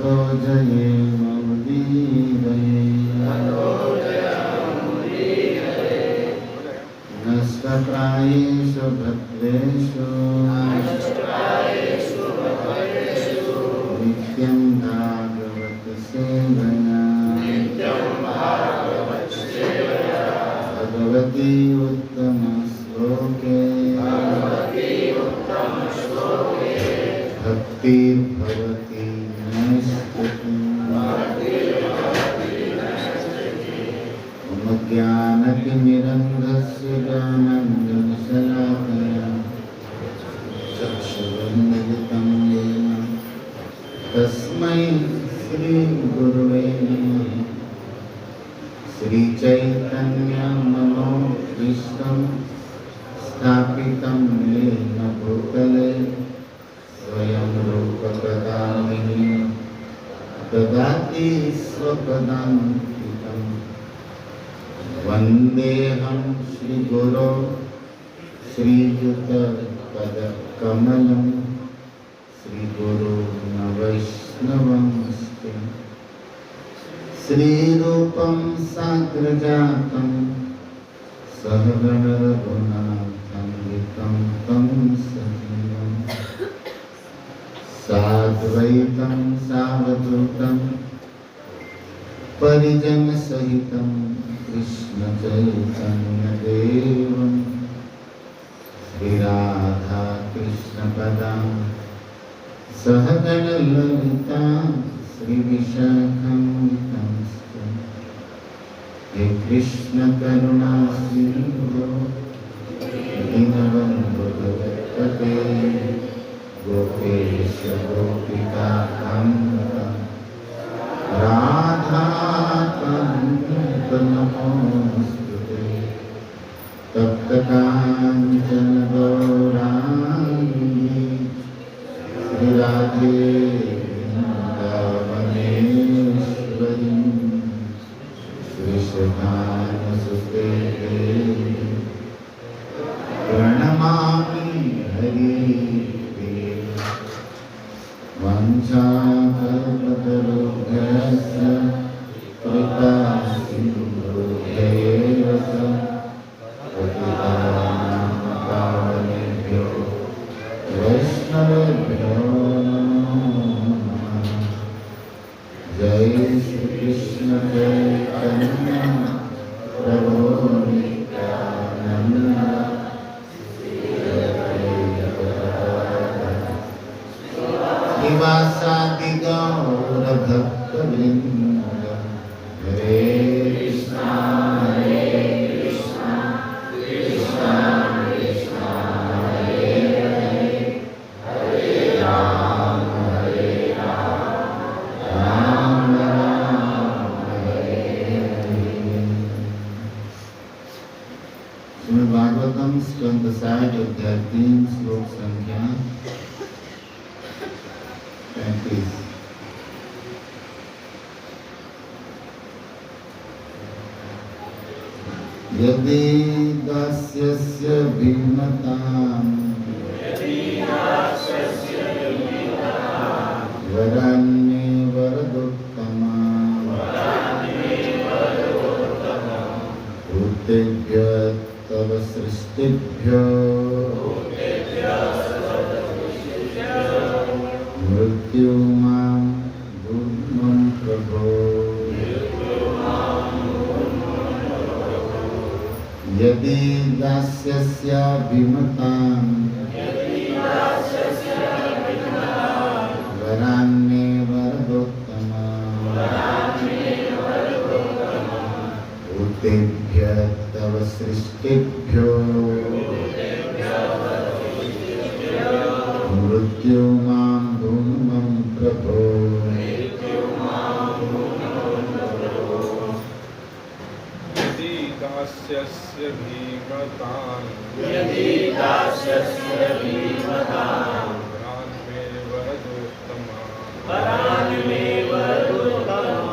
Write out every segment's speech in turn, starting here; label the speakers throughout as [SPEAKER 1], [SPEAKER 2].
[SPEAKER 1] जये नष्टप्रायेषु भद्रेषु नित्यं भागवत सेवया भगवती उत्तम श्लोके भक्तिर्भवति ज्ञानतिमिरन्धस्य ज्ञानाञ्जनशलाकया चक्षुरुन्मिलितं येन तस्मै श्रीगुरुवे नमः। श्रीचैतन्यमनोभीष्टं स्थापितं येन भूतले स्वयं रूपकदा मह्यं ददाति स्वपदान्तिकम्। वन्देऽहं श्रीगुरो श्रीयुतपदकमलं श्रीगुरो न वैष्णवंस्ते श्रीरूपं साग्रजातं सहगण रघुनाथान्वितं तं सजीवं साद्वैतं सावधूतं परिजनसहितं कृष्ण चैतन्य देवं श्रीराधा कृष्ण पदां सहगण ललिता श्रीविशाखान्वितांश्च। हे कृष्ण करुणा सिन्धो दीनबन्धो जगत्पते गोपेश गोपिका कान्त राधा नमोस्तुते तप्त कांचन गौरांगी श्री राधे वृंदावनेश्वरी कृष्णानुसुते प्रणमामि हरिप्रिये वंशाकल्पतरुभ्यश्च कृपा सिन्धुभ्यैव च पतितानां पावनेभ्यो वैष्णवेभ्यो नमो नमः। जय श्री कृष्ण चैतन्य प्रभु नित्यानंद श्रीवासादि गौर भक्तवृंद हरे कृष्णा कृष्णा कृष्णा हरे हरे हरे राम राम राम हरे हरे। श्रीमद् भागवतम स्कंद 60 अध्याय 3 श्लोक संख्या 35। यदि दास्यस्य भिन्नतां वरान्ये वरदोत्तमा भूतेभ्यः तव सृष्टिभ्यो मृत्यु मां भूमं प्रभो। यदि दास्यस्याभिमतां वरान्ये वरदोत्तमा भूतेभ्यः तव सृष्टिभ्यो मृत्यु मां भूमं प्रभो।
[SPEAKER 2] यदि दास्यस्य भीमतां वरान्मे वरदोत्तमा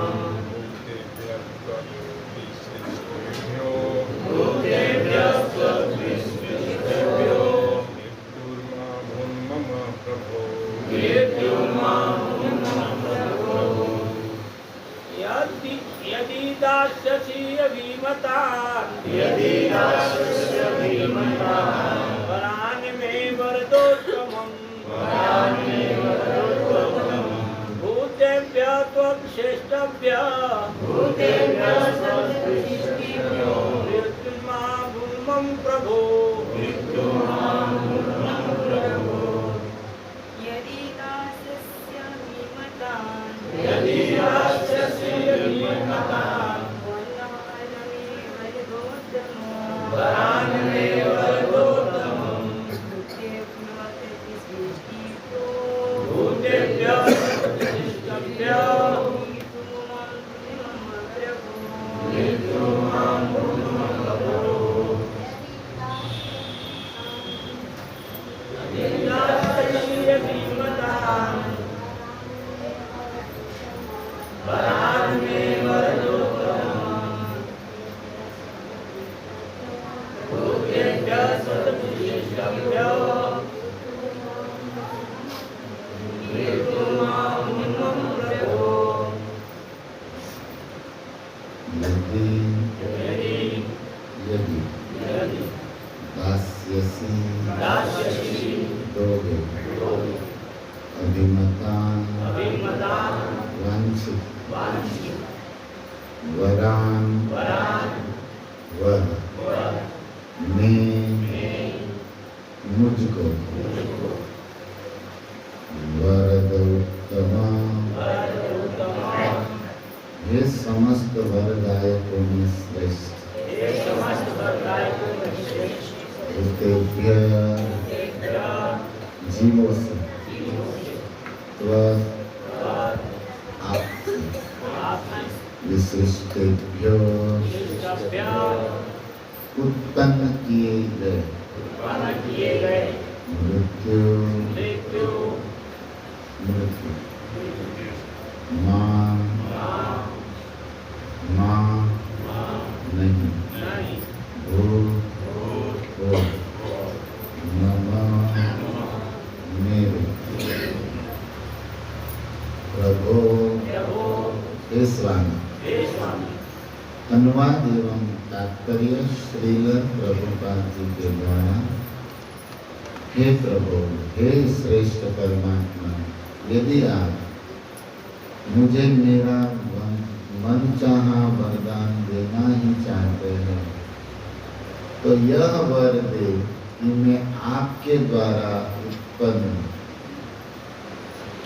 [SPEAKER 2] भूतेभ्यः त्वद्विष्णुभ्यो मृत्युर्मा भूमं प्रभो। यदि दास्यसि अभिमतान् वरान् मे वरदोत्तमम् भूतेभ्यः त्वक्श्रेष्ठभ्यः मृत्युर्मा भूमं प्रभो
[SPEAKER 3] यदि दासस्य विमतान्
[SPEAKER 2] वरान् मे वरदोत्तमम् भूतेभ्यः त्वक्श्रेष्ठभ्यः मृत्युर्मा भूमं प्रभो यदि दास्यसि अभिमतान् वरान् मे वरदोत्तमम् भूतेभ्यः त्वक्श्रेष्ठभ्यः मृत्युर्मा भूमं प्रभो
[SPEAKER 1] यदि दास्यसि दोगे अभिमतान् वांछित वरान् वर में मुझको वरदोत्तमा हे समस्त वरदायकों में श्रेष्ठ भूतेभ्यः जीवों से आपसे विशिष्टेभ्यो उत्पन्न किए गए मृत्यु मां नहीं भूत नमः मेरे प्रभो हे स्वामी। अनुवाद एवं तात्पर्य श्रील प्रभुपाद जी के द्वारा। हे प्रभु, हे श्रेष्ठ परमात्मा, यदि आप मुझे मेरा मनचाहा वरदान देना ही चाहते हैं तो यह वर दे कि मैं आपके द्वारा उत्पन्न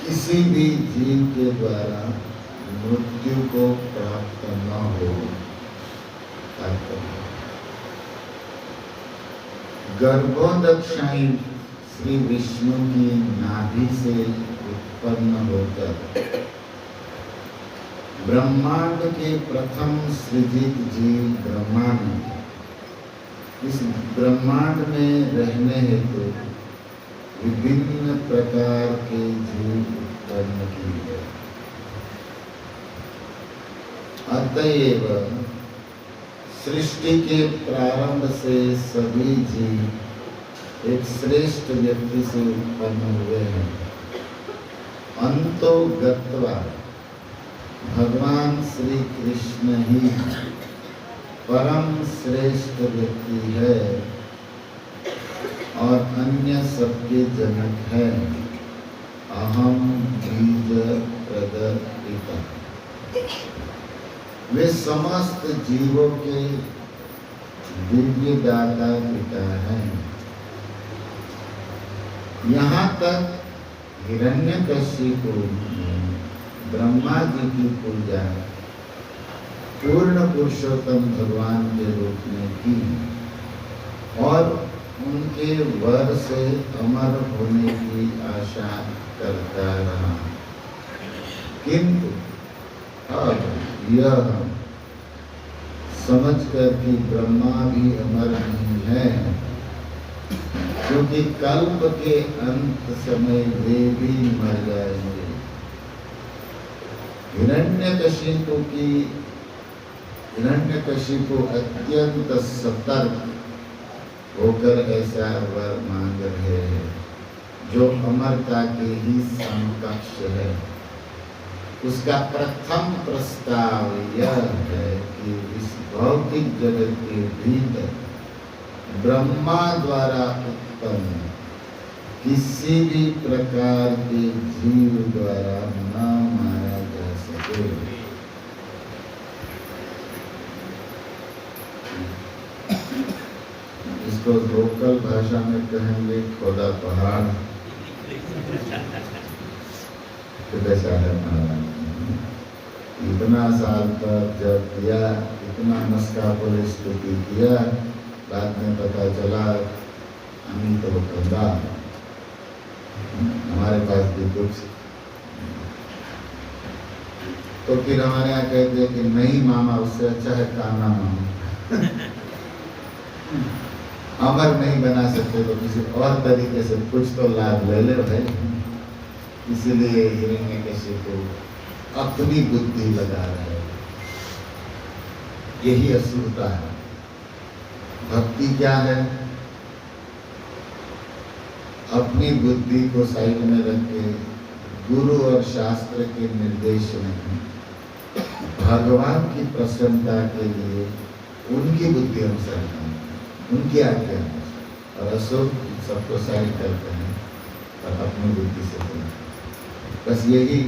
[SPEAKER 1] किसी भी जीव के द्वारा मृत्यु को प्राप्त न हो। गर्भोदक्षाई श्री विष्णु की नाभि से उत्पन्न होकर ब्रह्मांड के प्रथम सृजित जीव ब्रह्मा ने इस ब्रह्मांड में रहने हेतु विभिन्न प्रकार के जीव उत्पन्न किए। अतएव सृष्टि के प्रारंभ से सभी जीव एक श्रेष्ठ व्यक्ति से उत्पन्न हुए हैं। अंतो गत्वा भगवान श्री कृष्ण ही परम श्रेष्ठ व्यक्ति है और अन्य सबके जनक है। अहम बीज प्रदपिता, वे समस्त जीवों के दिव्य दाता पिता हैं। यहाँ तक हिरण्यकशिपु ने ब्रह्मा जी की पूजा पूर्ण पुरुषोत्तम भगवान के रूप में की और उनके वर से अमर होने की आशा करता रहा। किंतु अब यह समझकर कि ब्रह्मा भी अमर नहीं है, क्योंकि कल्प के अंत समय वे भी मर जाएंगे। हिरण्यकशिपु अत्यंत सतर्क होकर ऐसा वर मांग रहे हैं जो अमरता के ही समकक्ष है। उसका प्रथम प्रस्ताव यह है कि इस भौतिक जगत के भीतर ब्रह्मा द्वारा उत्पन्न किसी भी प्रकार के जीव द्वारा न मारा जा सके। इसको लोकल भाषा में कहेंगे खोदा पहाड़। बेचारा महाराज इतना साल तक जब किया, इतना मस्का पुलिस स्तुति किया, बाद में पता चला हम तो कंधा, हमारे पास भी कुछ। तो फिर हमारे यहाँ कहते कि नहीं मामा, उससे अच्छा है काना मामा। अमर नहीं बना सकते तो किसी और तरीके से कुछ तो लाभ ले ले भाई। इसलिए हिरण्यकशिपु अपनी बुद्धि लगा रहे हैं। यही असुरता है। भक्ति क्या है? अपनी बुद्धि को साइड में रख के गुरु और शास्त्र के निर्देश में भगवान की प्रसन्नता के लिए उनकी बुद्धि अनुसार उनकी आज्ञा और असुर सबको साइड करते हैं और अपनी बुद्धि से करते हैं। बस यही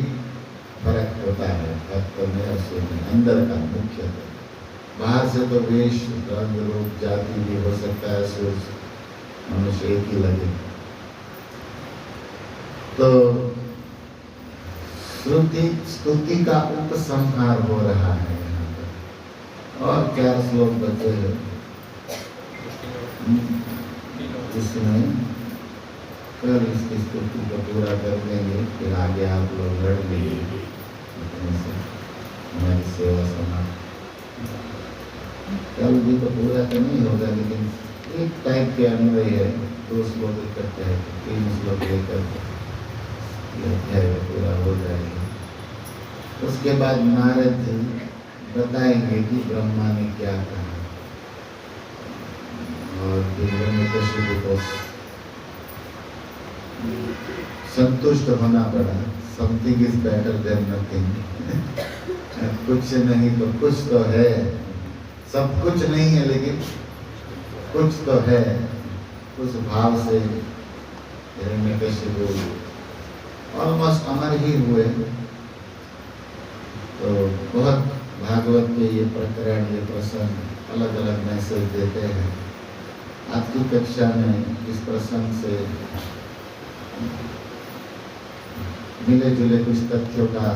[SPEAKER 1] फर्क होता है भक्त में असुर में, अंदर का मुख्य। बाहर से तो वेश रंग रूप जाति भी हो सकता है, असुर मनुष्य एक ही लगे। तो श्रुति स्तुति का उपसंहार हो रहा है यहाँ पर। और 4 श्लोक बचे हैं इसमें, कल इसकी स्तुति को पूरा कर देंगे, फिर आगे आप लोग लड़ लेंगे हमारी सेवा समाप्त। कल भी तो पूरा तो नहीं होगा, लेकिन एक टाइप के अन्वय है। 2 श्लोक इकट्ठे है, 3 श्लोक लेकर अध्याय पूरा हो जाएगा। उसके बाद नारद जी बताएंगे कि ब्रह्मा ने क्या कहा और हिरण्यकशिपु को संतुष्ट होना पड़ा। Something is better than nothing. कुछ नहीं तो कुछ तो है, सब कुछ नहीं है लेकिन कुछ तो है। उस भाव से हिरण्यकशिपु ऑलमोस्ट अमर ही हुए। तो बहुत भागवत के ये प्रकरण, ये प्रसंग अलग अलग मैसेज देते हैं। आज की कक्षा में इस प्रसंग से मिले जुले कुछ तथ्यों का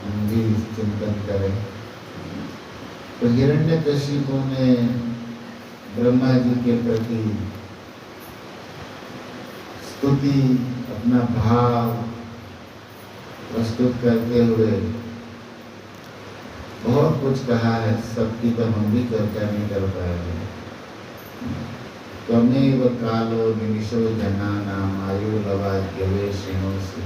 [SPEAKER 1] हम भी चिंतन करें। तो हिरण्यकशिपु ने ब्रह्मा जी के प्रति स्तुति, अपना भाव प्रस्तुत करते हुए बहुत कुछ कहा है। सबकी तो हम भी चर्चा नहीं कर पाएंगे। त्वमेव कालो निमिषो जनानाम आयुर्लवाद्यवेशिनोऽसि।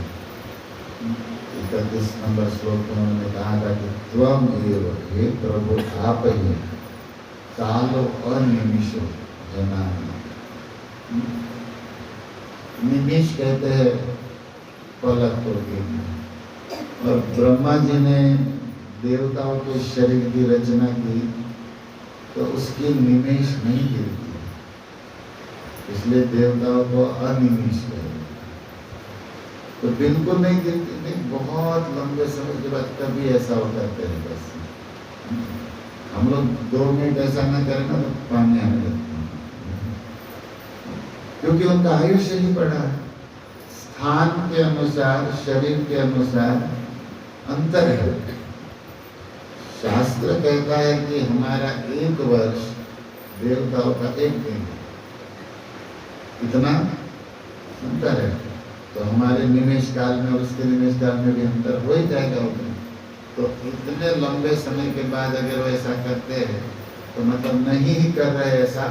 [SPEAKER 1] 31 नंबर श्लोक में उन्होंने कहा था कि त्वम एव, हे प्रभु आप ही, कालो अनिमिषो जनानाम। निमिष कहते हैं पलक को देखना। और ब्रह्मा जी ने देवताओं के शरीर की रचना की तो उसकी निमेष नहीं गिरती, इसलिए देवताओं को अनिमेष कहते। तो बिल्कुल नहीं गिरती, नहीं, बहुत लंबे समय के बाद कभी ऐसा होता है। बस हम लोग 2 मिनट ऐसा ना करें ना तो पानी आने लगता है, क्योंकि उनका आयुष्य ही बढ़ा है। स्थान के अनुसार, शरीर के अनुसार अंतर है। शास्त्र कहता है कि हमारा 1 वर्ष देवताओं का 1 दिन, इतना अंतर है। तो हमारे निमेष काल में और उसके निमेष काल में भी अंतर हो ही जाएगा उतना। तो इतने लंबे समय के बाद अगर वो ऐसा करते हैं तो मतलब नहीं ही कर रहे ऐसा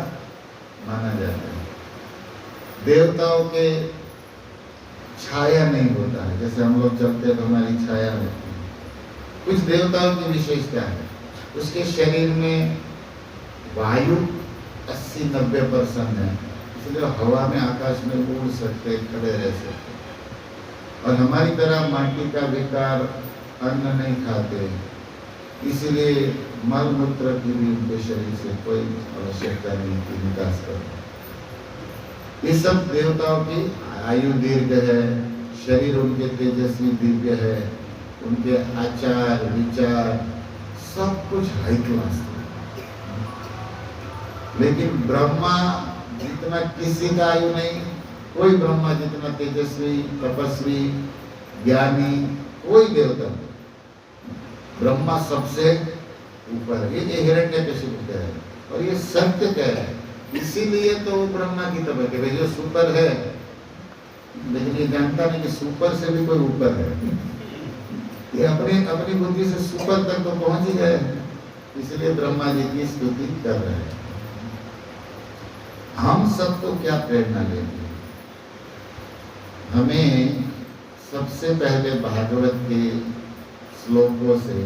[SPEAKER 1] माना जाता है। देवताओं के छाया नहीं होता है, जैसे हम लोग चलते हैं तो हमारी छाया होती है। कुछ देवताओं की विशेषता है, उसके शरीर में वायु 80-90% है, इसलिए हवा में, आकाश में उड़ सकते, खड़े रह सकते। और हमारी तरह माटी का विकार अन्न नहीं खाते, इसलिए मल मूत्र की भी उनके शरीर से कोई आवश्यकता नहीं कि निकास करो। ये सब देवताओं की आयु दीर्घ है, शरीर उनके तेजस्वी दिव्य है, उनके आचार विचार सब कुछ हाई क्लास है। लेकिन ब्रह्मा जितना किसी का आयु नहीं, कोई ब्रह्मा जितना तेजस्वी, तपस्वी, ज्ञानी कोई देवता नहीं। ब्रह्मा सबसे ऊपर है। ये हिरण्यकशिपु कह है और ये सत्य कह है, इसीलिए तो वो ब्रह्मा की तरफ है। जो सुपर है, लेकिन ये जानता नहीं कि सुपर से भी कोई ऊपर है। ये अपनी बुद्धि से सुपर तक तो पहुंच ही गए, इसलिए ब्रह्मा जी की स्तुति कर रहे हैं। हम सबको क्या प्रेरणा लेंगे? हमें सबसे पहले भागवत के श्लोकों से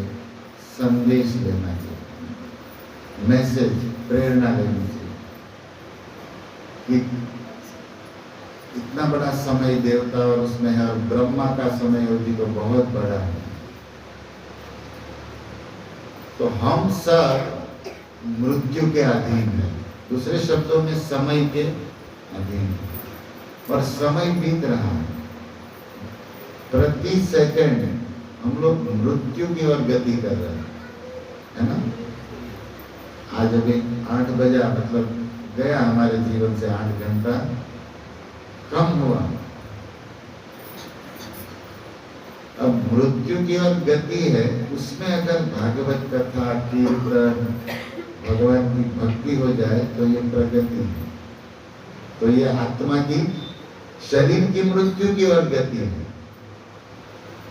[SPEAKER 1] संदेश लेना चाहिए, मैसेज, प्रेरणा लेनी चाहिए कि इतना बड़ा समय देवता और उसमें है, और ब्रह्मा का समय भी तो बहुत बड़ा है। तो हम सब मृत्यु के अधीन है, दूसरे शब्दों में समय के अधीन है, और समय बीत रहा है। प्रति सेकंड हम लोग मृत्यु की ओर गति कर रहे हैं, है ना। आज अभी 8 बजा, मतलब गया हमारे जीवन से 8 घंटा कम हुआ। अब मृत्यु की ओर गति है, उसमें अगर भागवत कथा, कीर्तन, भगवान की भक्ति हो जाए तो ये प्रगति है। तो ये आत्मा की, शरीर की मृत्यु की ओर गति है।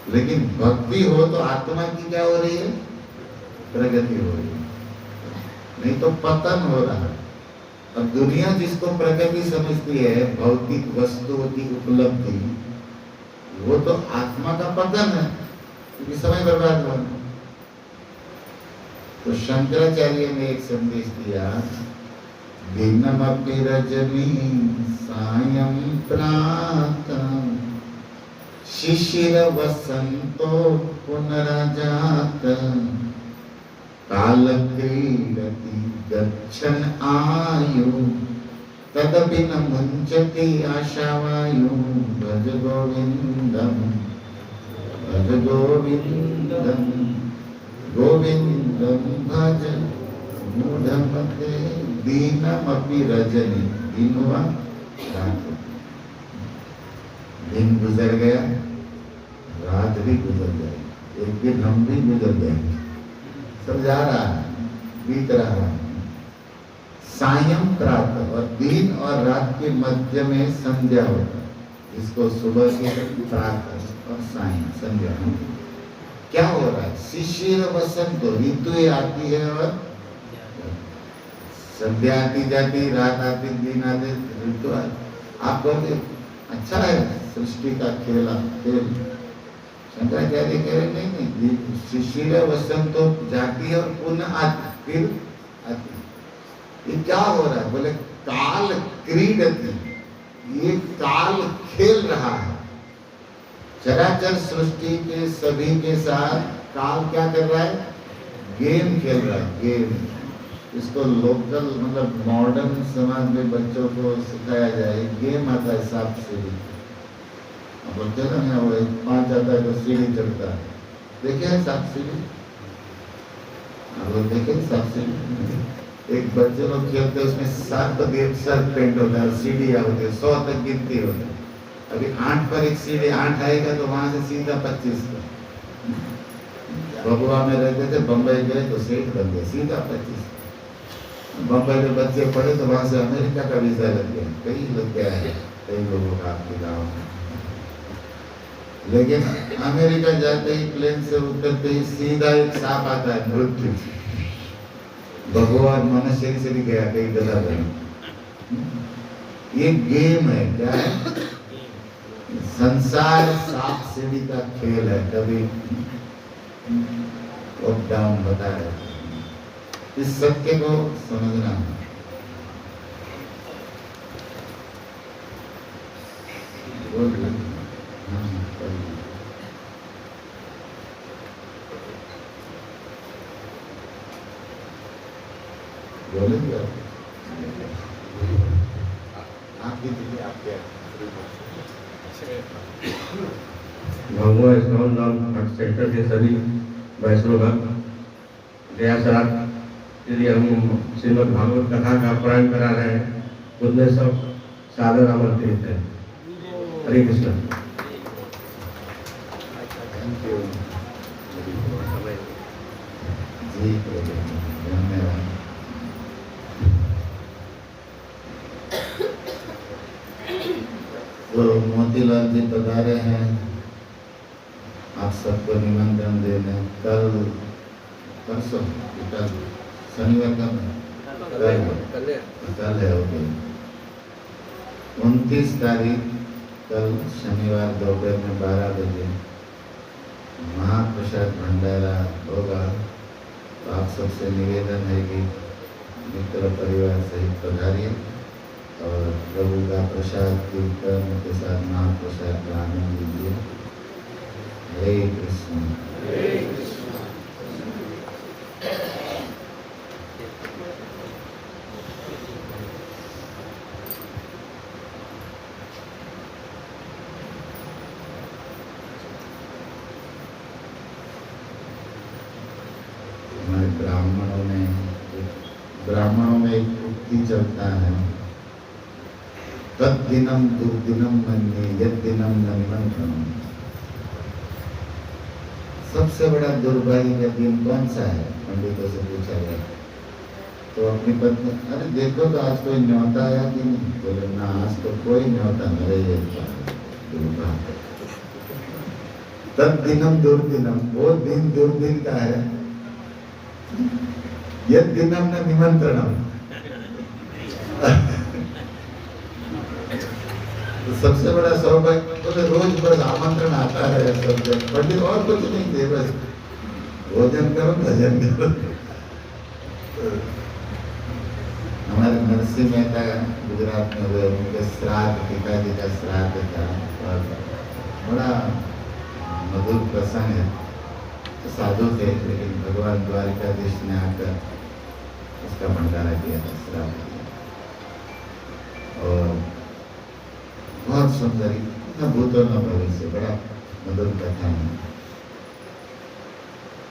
[SPEAKER 1] लेकिन भक्ति हो तो आत्मा की क्या हो रही है? प्रगति हो रही है, नहीं तो पतन हो रहा है। अब दुनिया जिसको प्रगति समझती है, भौतिक वस्तुओं की उपलब्धि, वो तो आत्मा का पतन है, क्योंकि समय बर्बाद हुआ। तो शंकराचार्य ने एक संदेश दिया, दिनमपि रजनी सायं प्रातः शिशिर वसंतो पुनराजात काल क्रीडति गच्छन् आयु तदपि न मुञ्चति आशावायु भज गोविंदम गोविंदम भज मूढ़मते दीनमपि रजनी। दिन हुआ, रात, दिन गुजर गया, रात भी गुजर गई, एक दिन हम भी गुजर गए, सब जा रहा है, बीत रहा है। सायं प्रातः, और दिन और रात के मध्य में संध्या होता है, इसको सुबह की प्रातः और सायं संध्या। क्या हो रहा है? शिशिर वसंत, ऋतु आती है और संध्या आती जाती, रात आती, दिन आते, ऋतु आती। आप बोलते अच्छा है सृष्टि का खेल। शंकराचार्य कह रहे नहीं, शिशिर वसंत तो जाती है और पुनः आती, फिर आती। ये क्या हो रहा है? बोले काल क्रीडति, ये काल खेल रहा है। चराचर सृष्टि के सभी के साथ काल क्या कर रहा है? गेम खेल रहा है, गेम। इसको लोकल, मतलब मॉडर्न समाज में बच्चों को सिखाया जाए, गेम आता है सांप सीढ़ी। अब बोलते ना, वो 5 आता है तो सीढ़ी चढ़ता है, देखे है सांप सीढ़ी? अब देखे सांप सीढ़ी? एक बच्चे लोग खेलते हैं, उसमें 7 सर्पेंट होता है, सीढ़ियाँ होती है, 100 तक गिनती होती है। अभी 8 पर एक सीढ़ी, 8 आएगा तो वहां से सीधा 25 पर। बबुआ में रहते थे, बम्बई गए तो सेठ बन गए, सीधा 25। बम्बई में बच्चे पढ़े तो वहां से अमेरिका का वीजा लग गया, कई लग गया है, कई लोगों का आपके गाँव में। लेकिन अमेरिका जाते ही प्लेन से उतरते ही सीधा एक सांप आता है, मृत्यु। भगवान मनुष्य से भी गया, कई गधा बना। ये गेम है, क्या है? संसार सांप सीढ़ी का खेल है, कभी अप डाउन बता रहे। इस सत्य को समझना है। बोलेंगे आप दीजिए आपके
[SPEAKER 4] भगवा इस्कॉन धाम हट सेक्टर के सभी वैष्णव भक्त प्रयास यदि हम श्रीमद् भागवत कथा का पारायण करा रहे हैं उनमें सब सादर आमंत्रित है। हरे कृष्ण।
[SPEAKER 1] थैंक यू जी धन्यवाद। तो मोतीलाल जी पधारे हैं, आप सबको निमंत्रण देने। कल परसों कल शनिवार का कल है ओके 29 तारीख कल शनिवार दोपहर में 12 बजे महाप्रसाद भंडारा होगा। तो आप सबसे निवेदन है कि मित्र परिवार सहित पधारिए और प्रभु का प्रसाद कीर्तन के साथ महाप्रसाद का आनंद लीजिए। हरे कृष्ण। हमारे ब्राह्मणों में एक उक्ति चलता है, तद्दिनम दुर्दिनम मन्ये यद्दिनम न निमंत्रणम। सबसे बड़ा दुर्भाग्य का दिन कौन सा है? पंडितों से पूछा गया तो अपनी पत्नी, अरे देखो तो आज कोई न्योता आया कि नहीं? बोले ना, आज तो कोई न्योता नहीं है। तद्दिनम दुर्दिनम, वो दिन दुर्दिन का है। यद्दिनम न निमंत्रणम। तो सबसे बड़ा सौभाग्य तो रोज बस आमंत्रण आता है सब जगह। पंडित और कुछ नहीं थे, बस भोजन करो भजन करो। हमारे नरसिंह मेहता गुजरात में हुए, उनके श्राद्ध, पिताजी का श्राद्ध था और बड़ा मधुर प्रसंग है। तो साधु थे लेकिन भगवान द्वारिकाधीश ने आकर उसका भंडारा किया था, श्राद्ध किया। और बहुत सुंदर, इतना भूतो न भविष्य, बड़ा मधुर कथा है।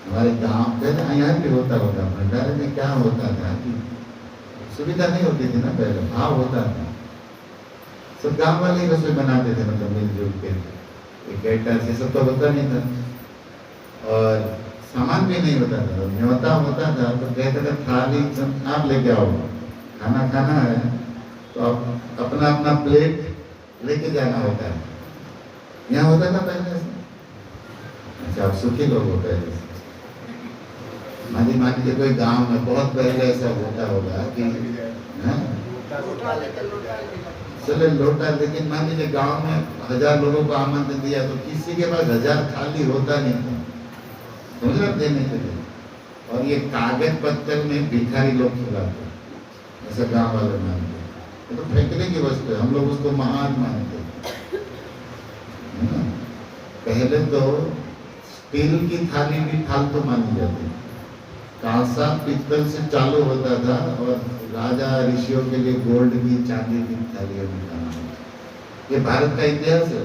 [SPEAKER 1] हमारे गांव पहले यहाँ भी होता होगा। भंडारे में क्या होता था कि सुविधा नहीं होती थी ना, पहले भाव होता था। सब गांव वाले ही रसोई बनाते थे, मतलब मिलजुल के। कैटर से सब तो होता नहीं था और सामान भी नहीं होता था। न्योता होता था तो कहते थे थाली आप लेके आओ, खाना खाना है तो आप अपना अपना प्लेट लेके जाना होता है। यहाँ होता था पहले से। अच्छा, आप सुखी लोग हो पहले से। मान लीजिए कोई गांव में बहुत पहले ऐसा होता होगा कि चले लोटा, लेकिन मान लीजिए गांव में 1000 लोगों को आमंत्रण दिया तो किसी के पास 1000 थाली होता नहीं था, समझ रहे, देने के लिए। और ये कागज पत्थर में भिखारी लोग खिलाते, ऐसा गांव वाले मानते। तो फेंकने की वस्तु है, हम लोग उसको महान मानते है ना। पहले तो स्टील की थाली भी फालतू मानी जाती, कांसा पित्तल से चालू होता था और राजा ऋषियों के लिए गोल्ड की, चांदी की थालियां भी खाना होता। ये भारत का इतिहास है।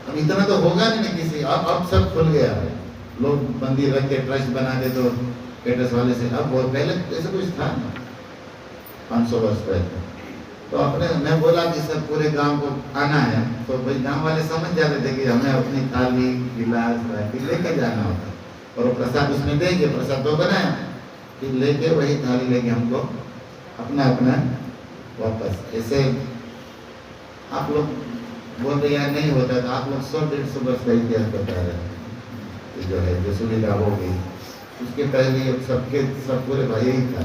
[SPEAKER 1] अब इतना तो होगा नहीं किसी, अब सब खुल गया है। लोग मंदिर रख के ट्रस्ट बना दे तो कैटर्स वाले से। अब बहुत पहले ऐसा कुछ था ना, 500 वर्ष पहले। तो अपने मैं बोला कि सब पूरे गांव को आना है, तो भाई गांव वाले समझ जाते थे कि हमें अपनी थाली, गिलास, बाटी लेके जाना होता और वो प्रसाद उसमें देंगे। प्रसाद तो बनाया, फिर लेके वही थाली लेके हमको अपना अपना वापस। ऐसे आप लोग बोल रहे हैं नहीं होता था, आप लोग 100-150 वर्ष का इतिहास बता रहे हैं। जो है जो सुविधा हो गई उसके पहले सब पूरे भाई ही था।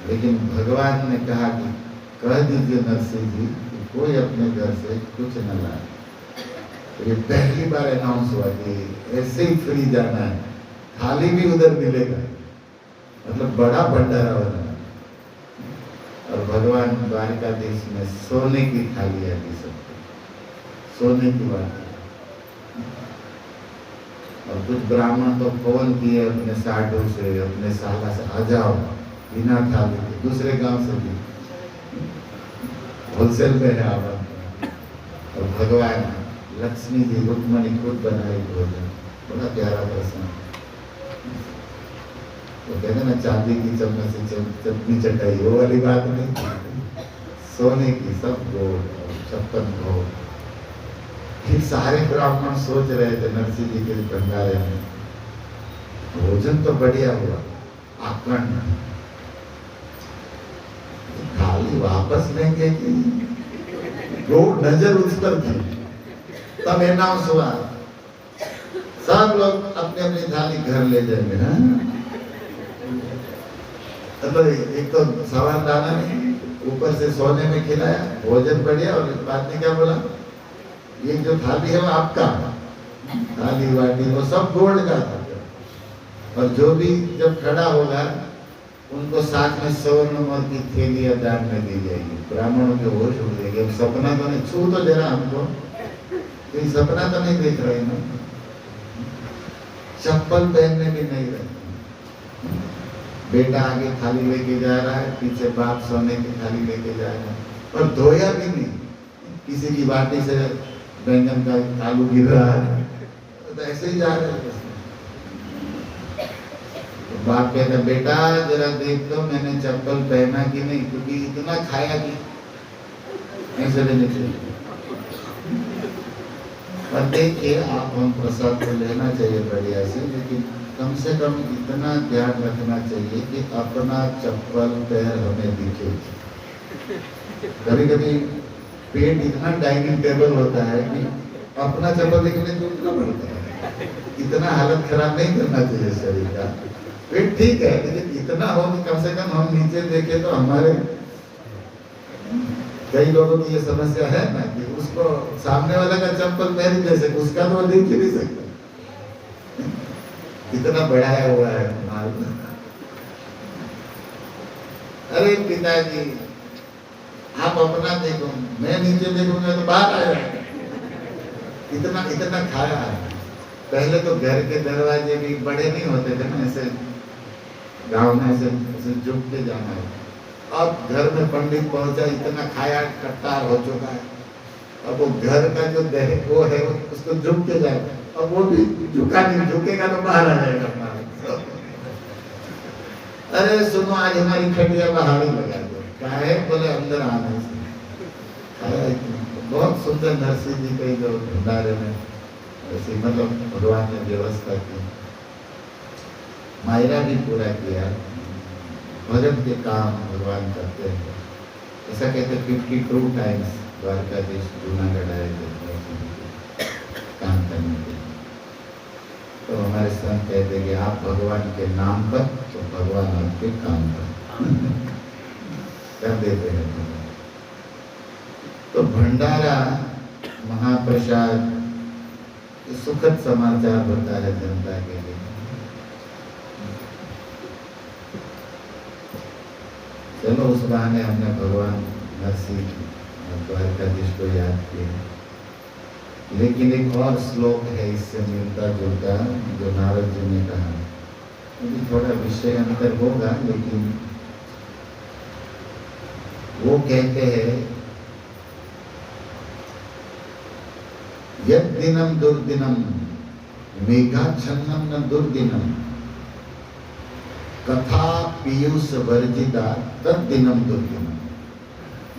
[SPEAKER 1] लेकिन भगवान ने कहा कि कह दीजिए नरसिंह जी कि कोई अपने घर से कुछ न लाए। तो ये पहली बार अनाउंस हुआ कि ऐसे ही फ्री जाना है, थाली भी उधर मिलेगा, मतलब बड़ा भंडारा होना। और भगवान द्वारिकाधीश में सोने की थालियां दी सबको, सोने की बात। और कुछ ब्राह्मण तो फोन किए अपने साधु से, अपने साला से, आ जाओ बिना थाली के, दूसरे गांव से भी होलसेल पे है आवाज। और भगवान लक्ष्मी जी रुक्मणी खुद बनाई भोजन, बड़ा प्यारा प्रसंग। तो कहते ना चांदी की चम्मच से चटनी चटाई, वो वाली बात नहीं, सोने की सब गोल, 56 भोग। फिर सारे ब्राह्मण सोच रहे थे नरसिंह जी के भंडारे में भोजन तो बढ़िया हुआ, आकर्ण, थाली वापस लेंगे कि, वो नजर उस पर थी। तब अनाउंस हुआ सब लोग अपनी अपनी थाली घर ले जाएंगे। हाँ, मतलब एक तो सवाल दाना नहीं, ऊपर से सोने में खिलाया, भोजन बढ़िया, और बाद में क्या बोला, ये जो थाली है वो आपका, थाली वाटी वो सब गोल्ड का था। और जो भी जब खड़ा होगा उनको साथ में स्वर्ण और की थैलियां दान में दी जाएगी। ब्राह्मणों के होश उड़ जाएगी। अब सपना तो नहीं, छू तो जरा हमको, कोई सपना तो नहीं देख रहे ना, चप्पल पहनने भी नहीं रहे। बेटा आगे थाली लेके जा रहा है, पीछे बाप सोने की थाली लेके जा रहा है, और धोया भी नहीं, किसी की बाटी से बैंगन का आलू गिर रहा है, तो ऐसे ही जा रहे हैं। तो बाप कहता बेटा जरा देख लो मैंने चप्पल पहना कि नहीं, क्योंकि इतना खाया कि ऐसे लेने चाहिए। पर देखिए आप, हम प्रसाद तो लेना चाहिए बढ़िया से, लेकिन कम से कम इतना ध्यान रखना चाहिए कि अपना चप्पल पैर हमें दिखे। कभी कभी पेट इतना डाइनिंग टेबल होता है कि अपना चप्पल देखने को उतना पड़ता है। इतना हालत खराब नहीं करना चाहिए शरीर का। पेट ठीक है, लेकिन इतना हो कि कम से कम हम नीचे देखें तो हमारे, कई लोगों की ये समस्या है ना कि उसको सामने वाला का चप्पल पैर दे सके, उसका तो देख ही नहीं सकता, इतना बढ़ाया हुआ है माल। अरे पिताजी आप अपना देखो, मैं नीचे देखूंगा तो बाहर आएगा। इतना इतना खाया है। पहले तो घर के दरवाजे भी बड़े नहीं होते थे ना, ऐसे गांव में ऐसे झुक के जाना है। अब घर में पंडित पहुंचा, इतना खाया कट्टार हो चुका है, अब वो घर का जो वो है उसको झुक के जाएगा, अब वो भी झुका नहीं, झुकेगा तो बाहर आ जाएगा। अरे सुनो आज हमारी खटिया बाहर ही लगा दो, क्या है बोले अंदर आने से। बहुत सुंदर नरसिंह जी के जो भंडारे में ऐसी मतलब भगवान ने व्यवस्था की। मायरा भी पूरा किया, भजन के काम भगवान करते हैं। ऐसा कहते 52 टाइम्स द्वारकाधीश जूनागढ़ आए थे काम करने के लिए। तो हमारे संत कहते कि आप भगवान के नाम पर, तो भगवान आपके काम पर कर देते हैं। तो भंडारा महाप्रसाद सुखद समाचार होता है जनता के लिए। चलो उस बहाने हमने भगवान नरसिंह द्वारकाधीश को याद किया। लेकिन एक और श्लोक है इससे मिलता जुलता, जो नारद जी ने कहा, अभी थोड़ा विषय अंतर होगा, लेकिन वो कहते हैं यद दिनम दुर्दिनम मेघाच्छन्नम न दुर्दिनम कथा पीयूष वर्जिता तद दिनम दुर्दिनम।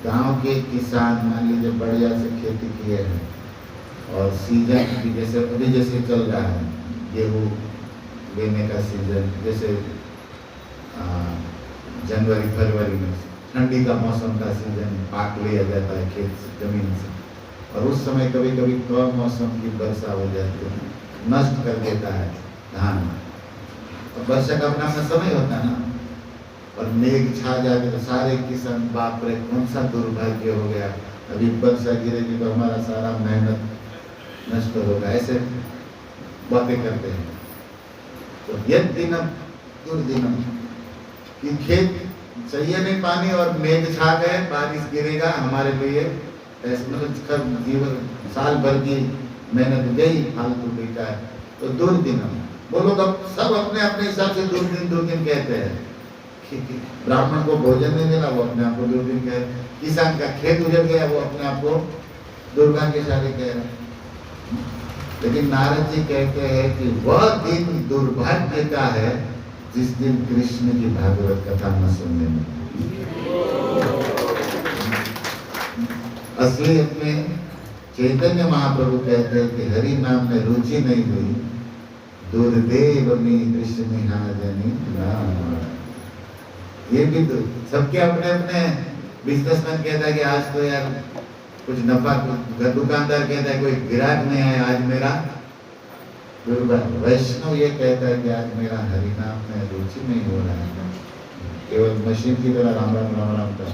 [SPEAKER 1] गांव के किसान मान लीजिए बढ़िया से खेती किए हैं और सीजन भी जैसे अभी जैसे चल रहा है, गेहूँ लेने का सीजन, जैसे जनवरी फरवरी में ठंडी का मौसम का सीजन, पाक लिया जाता है खेत से, जमीन से, और उस समय कभी कभी कम मौसम की वर्षा हो जाती है, नष्ट कर देता है धान। तो वर्षा का अपना अपना समय होता है ना, और मेघ छा जाते तो सारे किसान बाप रे कौन सा दुर्भाग्य हो गया, अभी वर्षा गिरेगी तो हमारा सारा मेहनत नष्ट होगा, ऐसे बातें करते हैं। तो यद दिनम दुर्दिनम कि खेत चाहिए नहीं पानी और मेघ छा गए, बारिश गिरेगा हमारे लिए, ऐसे मतलब जीवन साल भर की मेहनत गई फालतू बेटा है। तो दुर्दिनम। वो लोग अब सब अपने अपने हिसाब से दुर्दिन कहते हैं। ब्राह्मण को भोजन नहीं मिला, वो अपने आप को दुर्दिन कह रहे। किसान का खेत उजड़ गया, वो अपने आप को दुर्भाग्यशाली कह रहे। लेकिन नारद जी कहते हैं कि वह दिन दुर्भाग्य का है जिस दिन कृष्ण की भागवत कथा न सुनने में। असलियत में चैतन्य महाप्रभु कहते हैं कि हरि नाम में रुचि नहीं हुई, दुर्देव में कृष्ण निहाजनी नाम। ये भी तो सबके अपने अपने बिजनेसमैन कहता है कि आज तो यार कुछ नफा, दुकानदार कहता है कोई ग्राहक नहीं आया आज मेरा दुर्भाग्य। वैष्णव ये कहता है कि आज मेरा हरिनाम में रुचि नहीं हो रहा है, केवल मशीन की तरह राम राम राम राम कर।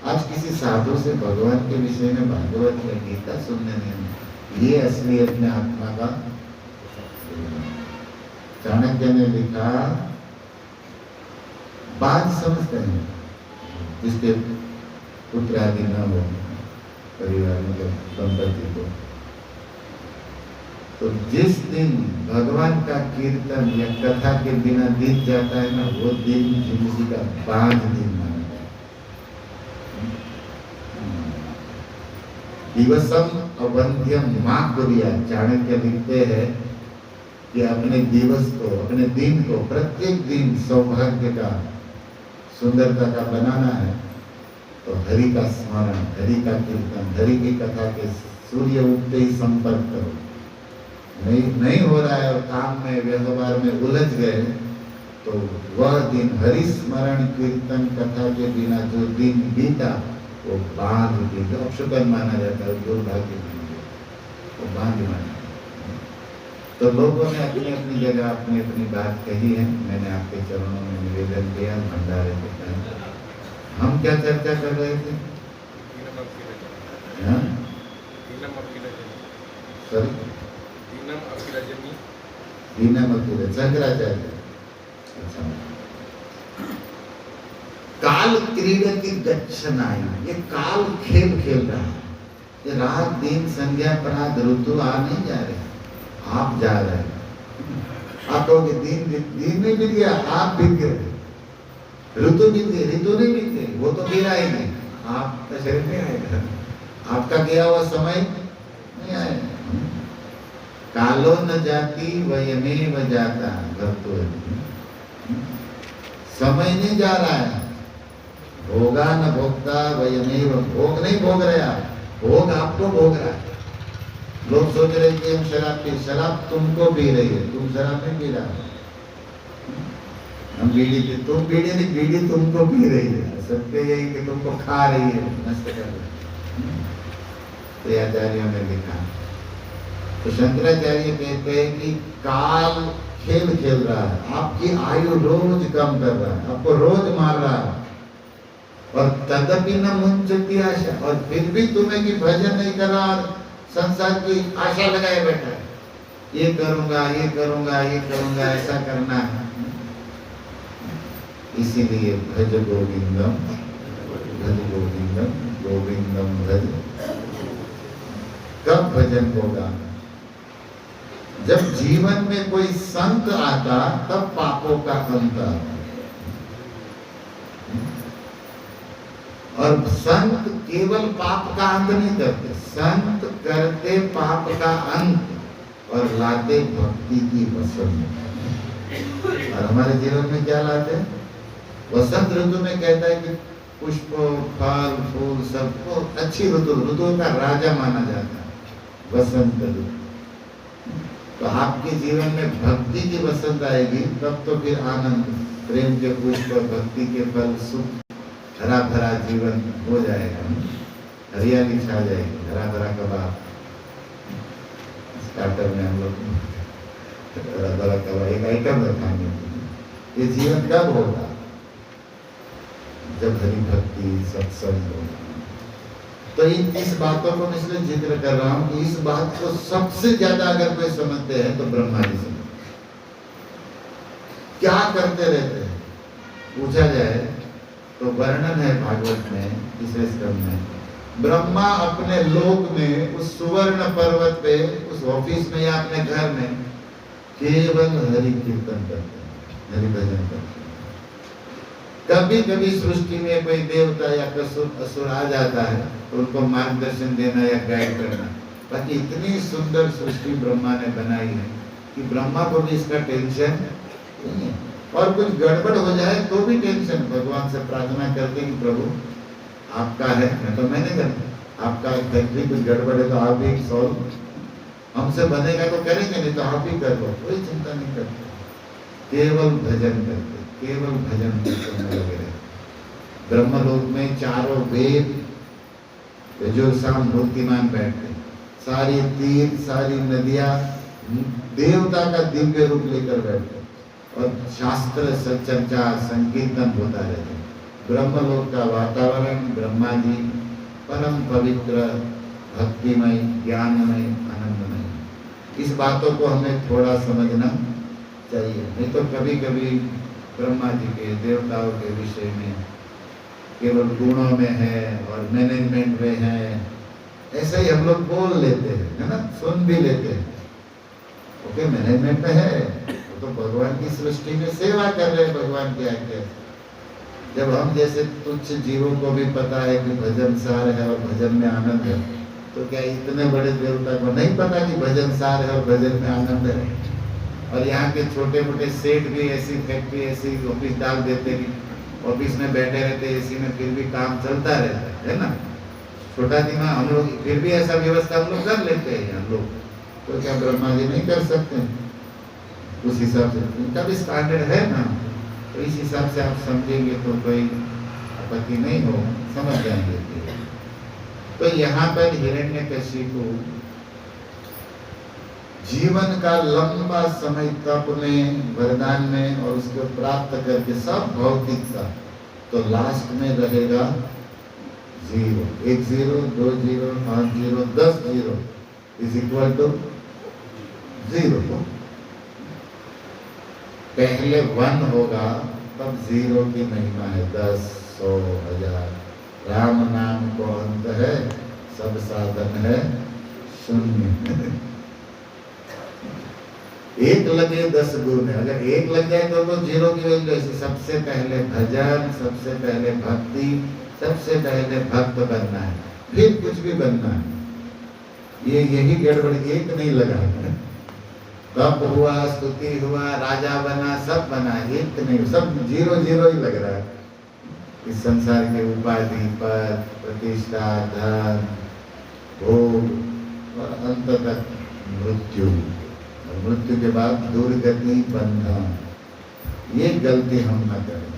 [SPEAKER 1] आज किसी साधु से भगवान के विषय में भागवत या गीता सुनने नहीं, ये असलियत में आत्मा का। चाणक्य ने लिखा, बात समझते हैं जिसके पुत्र आदि न हो परिवार में, दंपति को, तो जिस दिन भगवान का कीर्तन या कथा के बिना बीत जाता है ना, वो दिन जिंदगी का 5 दिन माना जाए। दिवसम अवंध्यम मां को दिया। चाणक्य लिखते हैं कि अपने दिवस को, अपने दिन को, प्रत्येक दिन सौभाग्य का, सुंदरता का बनाना है तो हरि का स्मरण, हरि का कीर्तन, हरि की कथा के सूर्य उगते ही संपर्क करो। नहीं हो रहा है और काम में, व्यवहार में उलझ गए तो वह दिन हरि स्मरण कीर्तन कथा के बिना जो दिन बीता वो बांध दिन, जो अपशुकन माना जाता है, दुर्भाग्य वो बांध माना। तो लोगों ने अपनी अपनी जगह अपनी अपनी बात कही है। मैंने आपके चरणों में निवेदन किया भंडारे के टाइम। हम क्या चर्चा कर रहे थे? शंकराचार्य। अच्छा, काल क्रीडति गच्छनाय, ये काल खेल खेल रहा है। ये रात दिन संध्या प्रात ऋतु आ नहीं जा रहे, आप जा रहे हैं। आप कहोगे दिन नहीं बीत गया, आप बीत गए। ऋतु बीत गई, ऋतु नहीं बीत गई, वो तो गिरा ही नहीं, आपका शरीर नहीं आएगा, आपका गया हुआ समय नहीं आएगा। कालो न जाती वयमेव जाता, भक्तो समय नहीं जा रहा है। भोगा न भोगता वयमेव, भोग नहीं भोग रहे आप, भोग आपको भोग रहा है। लोग सोच रहे कि हम शराब पी, शराब तुमको पी रही है, तुम शराब नहीं पी रहा। हम बीड़ी पी, तुम बीड़ी नहीं, बीड़ी तुमको पी रही है। सत्य यही कि तुमको खा रही है, नष्ट कर रही है। तो आचार्यों ने लिखा, तो शंकराचार्य कहते हैं कि काल खेल खेल रहा है, आपकी आयु रोज कम कर रहा है, आपको रोज मार रहा है। और तदपि न मुंचती आशा, और फिर भी तुम्हें कि भजन नहीं कर रहा, संसार की आशा लगाए बैठा है, ये करूंगा ये करूंगा ये करूंगा, ऐसा करना है। इसीलिए भज गोविंदम, भज गोविंदम, गोविंदम भज। कब भजन होगा? जब जीवन में कोई संत आता, तब पापों का अंत आता। और संत केवल पाप का अंत नहीं करते, संत करते पाप का अंत और लाते भक्ति की वसंत। और हमारे जीवन में क्या लाते? वसंत ऋतु में कहता है कि पुष्प फल फूल सबको अच्छी ऋतु, ऋतुओं का राजा माना जाता है वसंत ऋतु। तो आपके जीवन में भक्ति की वसंत आएगी, तब तो फिर आनंद, प्रेम के पुष्प, भक्ति के फल, सुख, हरा भरा जीवन हो जाएगा, हरियाली छा जाएगी, हरा भरा कबाब। स्टार्टर में हम लोग हरा भरा कबाब एक आइटम रखेंगे। ये जीवन कब होगा? जब हरि भक्ति सत्संग होगा। तो इस बातों को मैं इसलिए जिक्र कर रहा हूं कि इस बात को सबसे ज्यादा अगर कोई समझते हैं तो ब्रह्मा जी समझते। क्या करते रहते हैं पूछा जाए तो वर्णन है भागवत में, तीसरे स्कंद में। ब्रह्मा अपने लोक में, उस सुवर्ण पर्वत पे, उस ऑफिस में या अपने घर में केवल हरि कीर्तन करते हैं, हरि भजन करते हैं। कभी कभी सृष्टि में कोई देवता या असुर आ जाता है तो उनको मार्गदर्शन देना या गाइड करना। बाकी इतनी सुंदर सृष्टि ब्रह्मा ने बनाई है कि ब्रह्मा को भी इसका टेंशन नहीं है। और कुछ गड़बड़ हो जाए तो भी टेंशन, भगवान से प्रार्थना करते कि प्रभु आपका है, मैं तो मैंने करता, आपका फैक्ट्री कुछ गड़बड़ है तो आप भी सॉल्व, हमसे बनेगा तो करेंगे, नहीं तो आप ही कर दो, कोई चिंता नहीं करते, केवल भजन करते, केवल भजन करते लगे रहे। ब्रह्मलोक में चारों वेद जो शाम मूर्तिमान बैठते, सारी तीर्थ सारी नदियां देवता का दिव्य रूप लेकर बैठते और शास्त्र सचर्चा संकीर्तन होता रहता। ब्रह्मलोक का वातावरण ब्रह्मा जी परम पवित्र, भक्तिमय, ज्ञानमय, आनंदमय। इस बातों को हमें थोड़ा समझना चाहिए, नहीं तो कभी कभी ब्रह्मा जी के देवताओं के विषय में केवल गुणों में है और मैनेजमेंट में है, ऐसे ही हम लोग बोल लेते हैं, है ना, सुन भी लेते हैं। ओके, मैनेजमेंट में है, वो तो भगवान की सृष्टि में सेवा कर रहे हैं भगवान की आज्ञा। जब हम जैसे तुच्छ जीवों को भी पता है कि भजन सार है और भजन में आनंद है, तो क्या इतने बड़े देवता को नहीं पता कि भजन सार है और भजन में आनंद है? और यहाँ के छोटे मोटे सेठ भी ऐसी फैक्ट्री, ऐसी ऑफिस डाल देते कि ऑफिस में बैठे रहते एसी में, फिर भी काम चलता रहता है ना। छोटा दिमाग हम लोग, फिर भी ऐसा व्यवस्था हम लोग कर लेते हैं हम लोग, तो क्या ब्रह्मा जी नहीं कर सकते? उस हिसाब से उनका भी स्टैंडर्ड है ना, तो इस हिसाब से आप समझेंगे तो कोई आपत्ति नहीं हो, समझ जाएंगे। तो यहाँ पर हिरण्यकशिपु जीवन का लंबा समय तप में, वरदान में और उसको प्राप्त करके सब भौतिकता, तो लास्ट में रहेगा 0, 1 0, 2 0, 5 0, 10 0 इज इक्वल टू 0। पहले 1 होगा तब 0 की महिमा है, 10, 100, 1000। राम नाम को अंत है, सब साधन है शून्य। 1 लगे 10 गुण है, अगर 1 लग जाए तो 0 की वैल्यू। सबसे पहले भजन, सबसे पहले भक्ति, सबसे पहले भक्त बनना है, फिर कुछ भी बनना है। यही गड़बड़, 1 नहीं लगा, तप हुआ, स्तुति हुआ, राजा बना, सब बना, 1 नहीं, सब 0 0 ही लग रहा है। इस संसार के उपाधि, पद, प्रतिष्ठा, धन, भोग और अंत तक मृत्यु, और मृत्यु के बाद दुर्गति, बंधन। ये गलती हम न करें।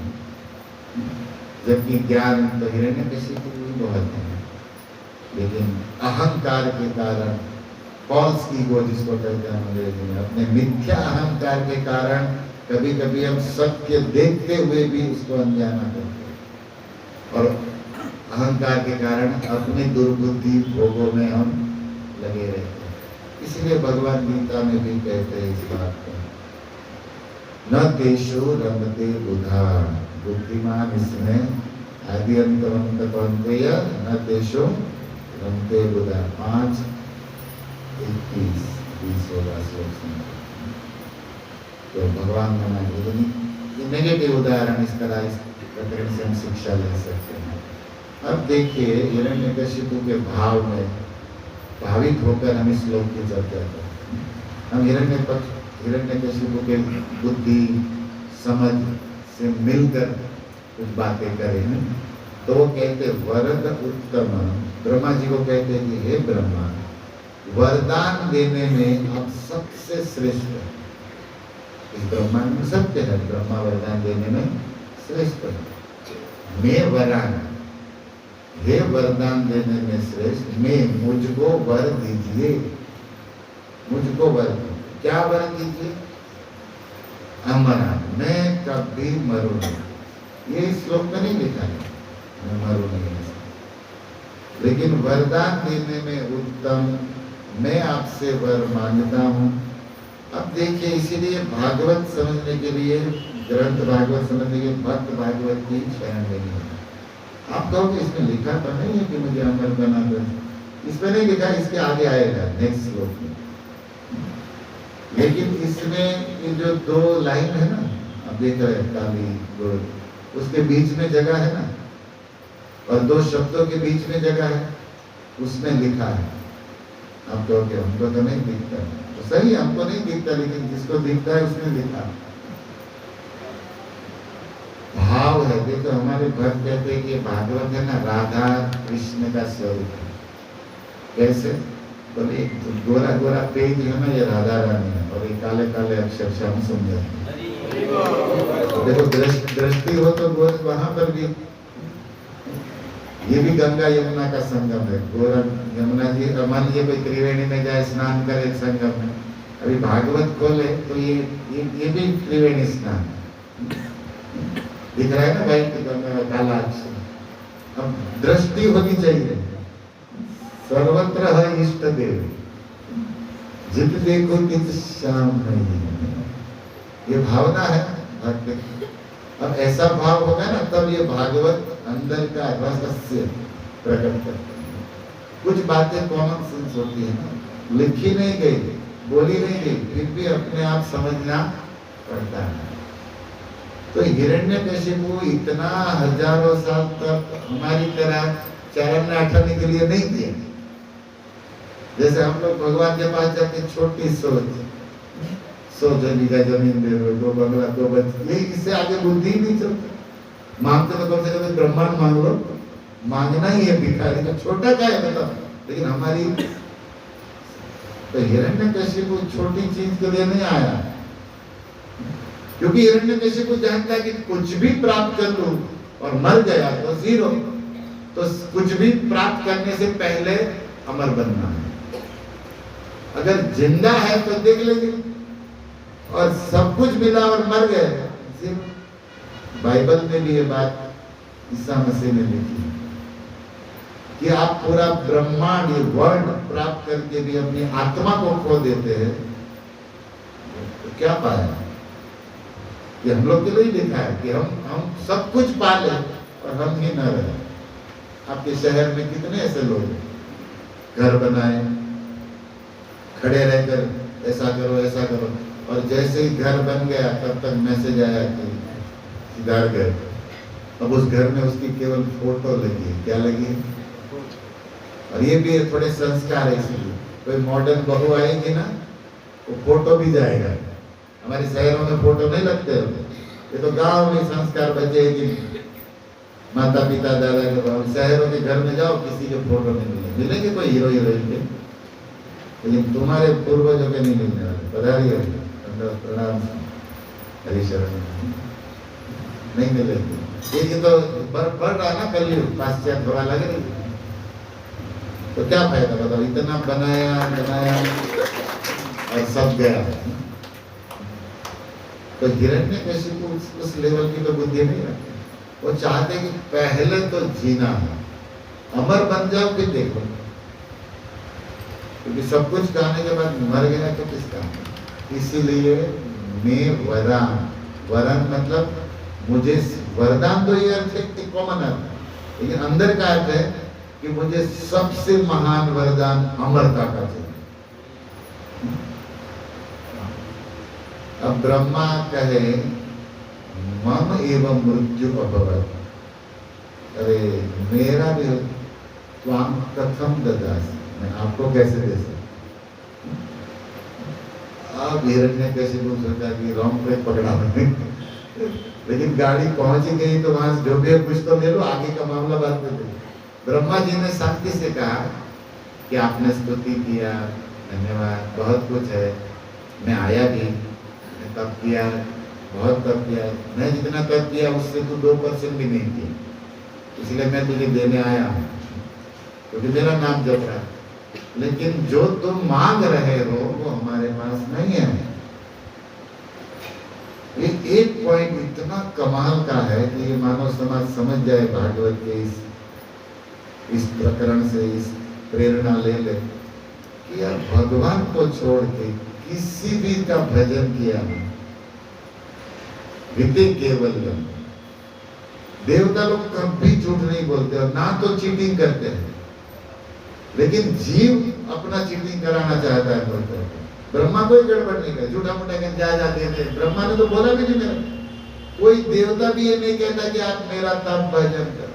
[SPEAKER 1] जबकि ज्ञान तो हिरण्यकशिपु को भी बहुत है, लेकिन अहंकार के कारण, फॉल्स ईगो जिसको कहते हैं अंग्रेजी में, अपने मिथ्या अहंकार के कारण कभी कभी हम सत्य देखते हुए भी उसको अनजाना करते हैं, और अहंकार के कारण अपनी दुर्बुद्धि भोगों में हम लगे रहते हैं। इसलिए भगवान गीता में भी कहते हैं इस बात को, न तेषु रमते बुधा, बुद्धिमान इसमें आदि अंत कौन्तेय न तेषु रमते बुधा। 5:21 16 श्लोक। तो भगवान मना ये नेगेटिव उदाहरण इस तरह, इस प्रकरण से हम शिक्षा ले सकते हैं। अब देखिए हिरण्यकशिपु के भाव में भावित होकर हम इस श्लोक की चर्चा करते हैं। हम हिरण्यकशिपु के बुद्धि समझ से मिलकर कुछ बातें करें। तो वो कहते वरद उत्तम, ब्रह्मा जी को कहते हैं कि हे ब्रह्मा, वरदान देने में आप सबसे श्रेष्ठ है। इस ब्रह्मांड में सत्य है, ब्रह्मा वरदान देने में श्रेष्ठ है। मैं वरान, हे वरदान देने में श्रेष्ठ, मैं, मुझको वर दीजिए, मुझको वर, क्या वर दीजिए? अमरा, मैं कभी मरू नहीं। ये श्लोक में नहीं लिखा है मैं मरू नहीं, लेकिन वरदान देने में उत्तम मैं आपसे वर मांगता हूँ। अब देखिए, इसीलिए भागवत समझने के लिए, ग्रंथ भागवत समझने के लिए भक्त भागवत की शरण लेनी है। आप कहोगे इसमें लिखा तो नहीं है कि मुझे अमर बना दो, इसमें नहीं लिखा, इसके आगे आएगा नेक्स्ट श्लोक में। लेकिन इसमें ये जो दो लाइन है ना, आप देख रहे हैं काली गोल, उसके बीच में जगह है ना, और दो शब्दों के बीच में जगह है, उसमें लिखा है। आप तो क्या, हमको तो नहीं दिखता, तो सही हमको नहीं दिखता, लेकिन जिसको दिखता है उसने लिखा। भाव है, देखो हमारे भक्त कहते हैं कि ये भागवत है ना राधा कृष्ण का स्वरूप है। कैसे? बोले एक गोरा गोरा पेज है ना, ये राधा रानी है, और ये काले काले अक्षर से हम सुन जाते हैं। देखो दृष्टि हो तो वहां पर भी, ये भी गंगा यमुना का संगम है। गोरा यमुना जी, मान लीजिए कोई त्रिवेणी में जाए स्नान करे संगम में, अभी भागवत खोले तो ये भी त्रिवेणी स्नान दिख रहा है ना भाई, गंगा काला अक्षर। अब दृष्टि होनी चाहिए, सर्वत्र है इष्ट देव, जित देखो तित श्याम नहीं, ये भावना है भक्त। अब ऐसा भाव होगा ना, तब ये भागवत अंदर का रहस्य प्रकट करते हैं। कुछ बातें कॉमन सेंस होती है ना, लिखी नहीं गई, बोली नहीं गई, फिर भी अपने आप समझना पड़ता है। तो हिरण्यकशिपु इतना हजारों साल तक हमारी तरह चरण में अठने के लिए नहीं दिए। जैसे हम लोग भगवान के पास जाके छोटी सोच, 100 बीघा जमीन दे दो, 2 बंगला, 2 बच्चे, ये इससे आगे बुद्धि नहीं चलती। मांगते तो कम से कम ब्रह्मांड मांग लो, मांगना ही है भिखारी का, छोटा क्या है बताओ। लेकिन हमारी तो हिरण्यकशिपु छोटी चीज के लिए नहीं आया, क्योंकि हिरण्यकशिपु जानता है कि कुछ भी प्राप्त कर लूं और मर गया तो 0, तो कुछ भी प्राप्त करने से पहले अमर बनना है। अगर जिंदा है तो देख लेंगे, और सब कुछ मिला और मर गए। बाइबल में भी ये बात ईसा मसीह ने लिखी है कि आप पूरा ब्रह्मांड, ये वर्ल्ड प्राप्त करके भी अपनी आत्मा को खो देते हैं, तो क्या पाया? कि हम लोग के लिए लिखा है कि हम सब कुछ पा ले और हम ही न रहे। आपके शहर में कितने ऐसे लोग हैं, घर बनाए, खड़े रहकर ऐसा करो ऐसा करो, और जैसे ही घर बन गया तब तक मैसेज आया कि इधर घर, अब उस घर में उसकी केवल फोटो लगी है। क्या लगी है? और ये भी थोड़े संस्कार है, इसलिए कोई मॉडर्न बहू आएगी ना, वो फोटो भी जाएगा। हमारे शहरों में फोटो नहीं लगते, ये तो गांव में संस्कार बचे कि माता पिता दादा के। शहरों के घर में जाओ, किसी के फोटो नहीं मिलेंगे, मिलेंगे कोई हीरो हीरोइन के, लेकिन तुम्हारे पूर्वजों के नहीं मिलने वाले। पधारिए, प्रणाम, हरिशरण, नहीं मिलेंगे। ये तो बढ़ रहा ना कलयुग, पाश्चात्य हवा लग रही, तो क्या फायदा बताओ? इतना बनाया और सब गया। तो हिरण्यकशिपु उस लेवल की तो बुद्धि नहीं रखते। वो चाहते कि पहले तो जीना है, अमर बन जाओ फिर देखो, क्योंकि सब कुछ खाने के बाद मर गया तो किस काम। इसीलिए मैं वरन मतलब मुझे वरदान, तो ये अर्थ है कॉमन अर्थ, लेकिन अंदर का अर्थ है कि मुझे सबसे महान वरदान अमरता का चाहिए। अब ब्रह्मा कहे मम एवं मृत्यु अभवत्, अरे मेरा भी त्वाम कथम ददासि, मैं आपको कैसे दे सकता। अब हिरण्यकशिपु सोचा कि रॉन्ग ट्रैक पकड़ा मैंने, लेकिन गाड़ी पहुंच ही गई तो वहां जो भी कुछ तो ले लो, आगे का मामला बात करते। ब्रह्मा जी ने शांति से कहा कि आपने स्तुति किया, धन्यवाद, बहुत कुछ है, मैं आया भी, मैं तप किया, बहुत तप किया, मैं जितना तप किया उससे तो 2% भी नहीं किया, इसलिए मैं तुझे देने आया हूँ, क्योंकि मेरा नाम जप रहा है। लेकिन जो तुम मांग रहे हो वो हमारे पास नहीं है। ये एक पॉइंट इतना कमाल का है कि ये मानव समाज समझ जाए, भागवत के इस प्रकरण से इस प्रेरणा ले ले कि यार भगवान को छोड़ के किसी भी का भजन किया विते केवलम। देवता लोग कभी झूठ नहीं बोलते और ना तो चीटिंग करते हैं, लेकिन जीव अपना चीटिंग कराना चाहता है बोलते हैं। ब्रह्मा कोई गड़बड़ नहीं करे, झूठा मूठा कहते जा जाते थे। ब्रह्मा ने तो बोला भी नहीं मेरा, कोई देवता भी ये नहीं कहता कि आप मेरा तप भजन करो।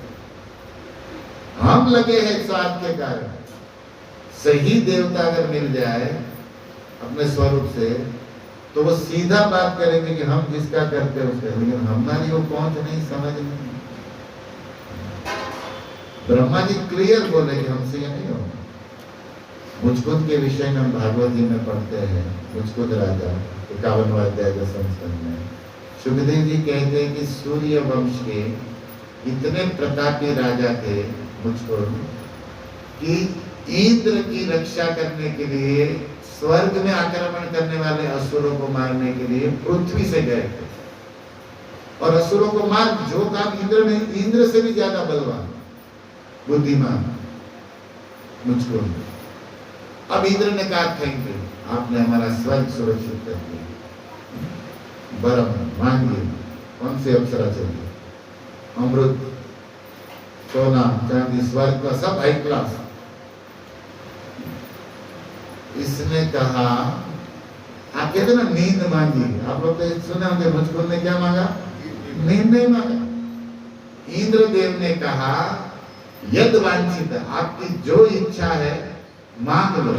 [SPEAKER 1] हम लगे हैं स्वार्थ के कारण। सही देवता अगर मिल जाए अपने स्वरूप से तो वो सीधा बात करेंगे कि हम जिसका करते हैं उसका, लेकिन हमारी वो पहुंच नहीं, समझ नहीं। ब्रह्मा जी क्लियर बोले कि हमसे ये नहीं होगा। मुचकुंद के विषय में हम भागवत जी में पढ़ते हैं, मुचकुंद राजा 51वां अध्याय संस्करण में सुखदेव जी कहते हैं कि सूर्य वंश के इतने प्रतापी राजा थे मुचकुंद कि इंद्र की रक्षा करने के लिए स्वर्ग में आक्रमण करने वाले असुरों को मारने के लिए पृथ्वी से गए थे, और असुरों को मार जो काम इंद्र ने, इंद्र से भी ज्यादा बलवान बुद्धिमान मुचकुंद। अब इंद्र ने कहा थैंक यू, आपने हमारा स्वर्ग सुरक्षित कर दिया, बरम मांगिए, कौन से अप्सरा चाहिए, अमृत, सोना चांदी, स्वर्ग का सब हाई क्लास। इसने कहा, आप कहते ना नींद मांगी, आप लोग तो सुने होंगे मुचकुंद ने क्या मांगा, नींद नहीं मांगा। इंद्रदेव ने कहा यद वांछित, आपकी जो इच्छा है मांग लो,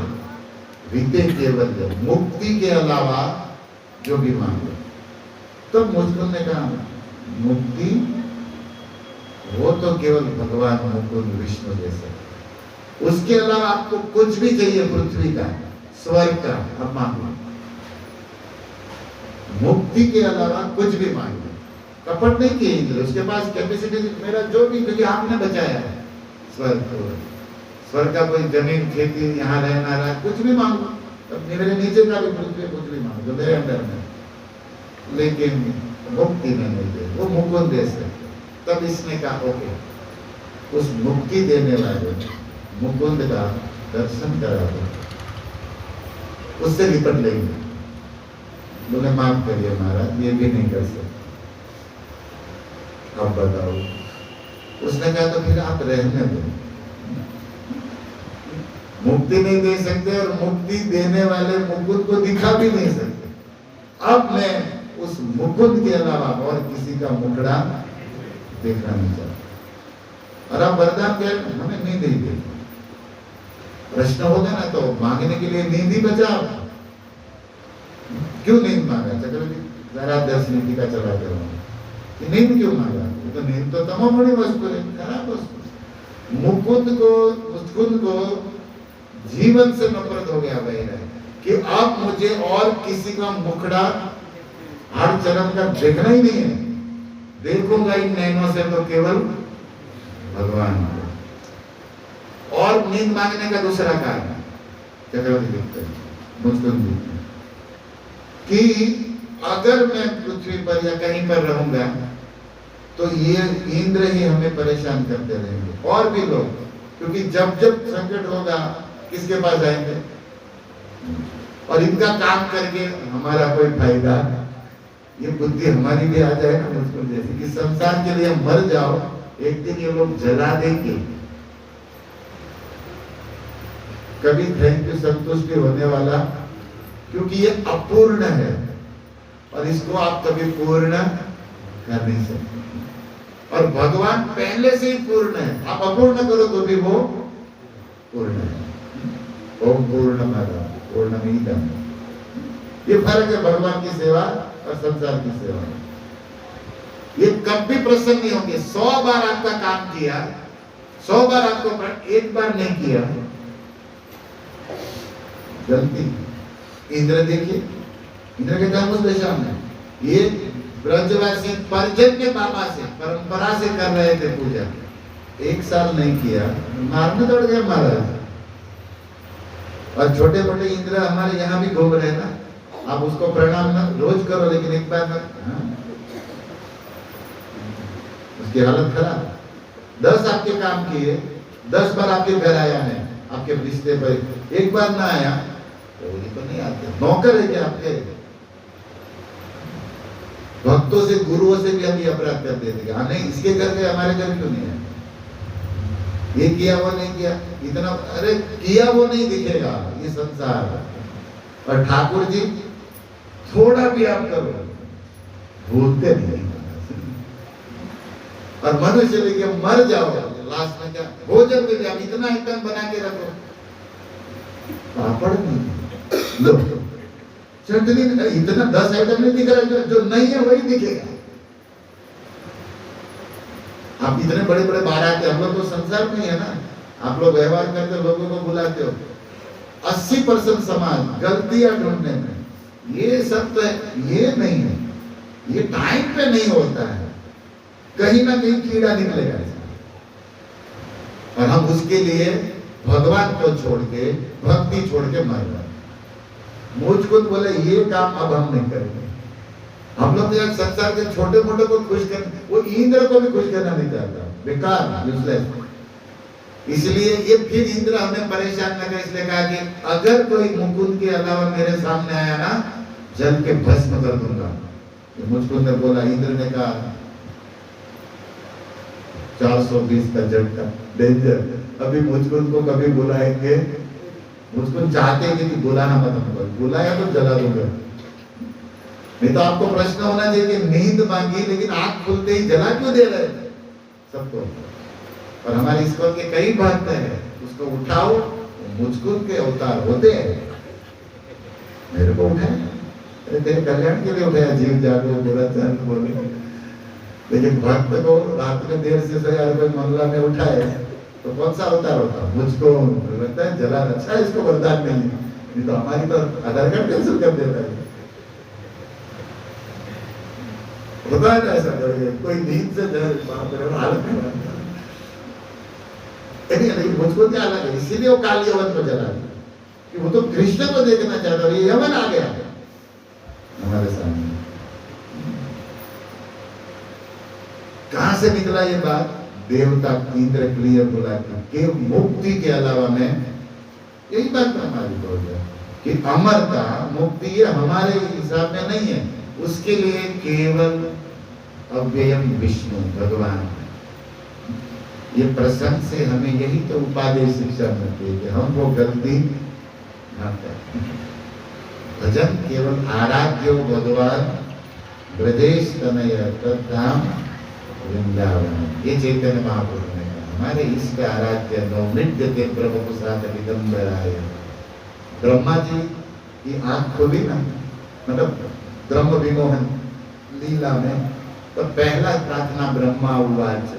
[SPEAKER 1] विद्य केवल मुक्ति के अलावा जो भी मांग लो। तो मुचकुंद ने कहा मुक्ति वो तो केवल भगवान मुकुंद विष्णु जैसे, उसके अलावा आपको कुछ भी चाहिए पृथ्वी का, स्वर्ग का, अब मांग लो। मुक्ति के अलावा कुछ भी मांग लो। कपट नहीं किए इंद्र, उसके पास कैपेसिटी, मेरा जो भी, क्योंकि आपने बचाया है स्वर्ग को, स्वर्ग का कोई जमीन खेती यहाँ रहना रहा, कुछ भी मांगो, अब मेरे नीचे का भी पृथ्वी कुछ भी मांगो जो मेरे अंदर में, लेकिन मुक्ति नहीं मिलती, वो मुकुंद दे सकते। तब इसने कहा ओके, उस मुक्ति देने वाले मुकुंद का दर्शन करा दो, उससे निपट लेंगे। बोले माफ करिए महाराज, ये भी नहीं कर सकते, अब बताओ। उसने कहा तो फिर आप रहने दो, मुक्ति नहीं दे सकते और मुक्ति देने वाले मुकुंद को दिखा भी नहीं सकते, अब मैं उस मुकुंद के अलावा और किसी का मुखड़ा देखना नहीं चाहता। और अब वरदान क्या, हमें नींद ही दे। प्रश्न होगा ना तो मांगने के लिए नींद ही बचाओ। क्यों नींद मांगा? चक्रवर्ती जरा 10 मिनट का चलाते हो, नींद क्यों मांगा? तो नींद तो तमोगुणी वस्तु है, खराब वस्तु। मुकुंद को जीवन से नफरत हो गया वैराग कि अब मुझे और किसी का मुखड़ा हर जन्म का देखना ही नहीं है, देखूंगा इन नैनों से तो केवल भगवान को। और नींद मांगने का दूसरा कारण चक्रवर्ती लिखते हैं, मुचकुंद लिखते हैं कि अगर मैं पृथ्वी पर या कहीं पर रहूंगा तो ये इंद्र ही हमें परेशान करते रहेंगे, और भी लोग, क्योंकि जब जब संकट होगा किसके पास आएंगे, और इनका काम करके हमारा कोई फायदा। ये बुद्धि हमारी भी आ जाए ना मुझको, जैसे कि संसार के लिए मर जाओ, एक दिन ये लोग जला देंगे, कभी थैंक यू संतुष्टि होने वाला, क्योंकि ये अपूर्ण है और इसको आप कभी पूर्ण कर नहीं सकते। और भगवान पहले से ही पूर्ण है, आप अपूर्ण करो तो भी वो पूर्ण है। ओम पूर्णमद पूर्णमिदम्, ये फर्क है भगवान की सेवा और संसार की सेवा। ये कभी प्रसन्न नहीं होंगे। 100 बार आपका काम किया, 100 बार आपको, एक बार नहीं किया, गलती। इंद्र देखिए, इंद्र के काम उस दिशा में, ये ब्रजवासी परजन्य बाबा से परंपरा से कर रहे थे पूजा, 1 साल नहीं किया, मारने दौड़ गया महाराज। और छोटे मोटे इंद्र हमारे यहाँ भी घूम रहे ना, आप उसको प्रणाम ना रोज करो, लेकिन एक बार ना, उसकी हालत खराब। 10 आपके काम किए, 10 बार आपके घर आया है, आपके रिश्ते पर, एक बार ना आया तो ये तो नहीं आते। नौकर है क्या आपके? भक्तों से, गुरुओं से भी हम ये अपराध कर देते हैं, नहीं इसके घर गए, हमारे घर क्यों नहीं है, ये किया वो नहीं किया, इतना, अरे किया वो नहीं दिखेगा, ये संसार। और ठाकुर जी थोड़ा भी आप करो भूलते नहीं। और मनुष्य लेके मर जाओ, लास्ट में क्या भोजन में आप इतना आइटम बना के रखो, पापड़ नहीं लो, चटनी इतना 10 आइटम नहीं दिख रहा, जो नहीं है वही दिखेगा। आप इतने बड़े बड़े बारात हम लोग तो संसार में है ना, आप लोग व्यवहार करते लोगों को बुलाते हो, 80% समाज गलतियां ढूंढने में, ये सब तो ये नहीं है, ये टाइम पे नहीं होता है, कहीं ना कहीं कीड़ा निकलेगा इसका। और हम उसके लिए भगवान को छोड़ के भक्ति छोड़ के मर रहे। मुझको बोले ये काम अब हम नहीं करेंगे। हम लोग तो संसार के छोटे मोटे को खुश कर, वो इंद्र को भी खुश करना नहीं चाहता, बेकार यूजलेस। इसलिए ये फिर इंद्र हमें परेशान लगा, इसलिए कहा कि अगर कोई मुकुंद के अलावा मेरे सामने आया ना, जल के भस्म कर दूंगा। मुकुंद ने बोला, इंद्र ने कहा 420 का झटका डेंजर। अभी मुकुंद को कभी बुलाएंगे, मुकुंद चाहते हैं कि बुलाना मत हमको, बुलाया तो जला दूंगा। नहीं तो आपको प्रश्न होना चाहिए कि नींद मांगी लेकिन आंख खुलते ही जला क्यों दे रहे सबको। और हमारे ईश्वर के कई भक्त हैं, उसको उठाओ, मुकुंद के अवतार होते हैं। मेरे को उठाए, तेरे कल्याण के लिए उठाया, जीव जागो बुरा चांद बोले। लेकिन भक्त को रात में देर से सोया कोई मंगला में उठाए तो कौन सा अवतार होता? मुझको लगता है जला, अच्छा इसको वरदान नहीं, नहीं तो हमारी तो आधार कार्ड कैंसिल कर देता है। होता है ऐसा, कोई नींद से हालत में, लेकिन मुझको क्या अलग है, इसीलिए वो काल यवन को जला दिया कि वो तो कृष्ण को देखना चाहता, ये यवन आ गया हमारे सामने। कहां से निकला ये बात? देवता इंद्र क्लियर बोला कि मुक्ति के अलावा में, यही बात हमारी बोल रहा कि अमरता मुक्ति ये हमारे हिसाब में नहीं है, उसके लिए केवल अव्ययम विष्णु भगवान। ये प्रसंग से हमें यही तो उपादेय शिक्षा मिलती है कि हम वो गलती न करें। भजन केवल आराध्यो भगवान ब्रजेश तनय तद्धाम वृंदावन। ये चैतन्य महाप्रभु ने कहा, हमारे इष्ट आराध्य नवनृत्य के प्रभु प्रसाद विदम्बराय। ब्रह्मा जी की आंख खुली ना, मतलब ब्रह्म विमोहन लीला में, तो पहला प्रार्थना ब्रह्मा उवाच।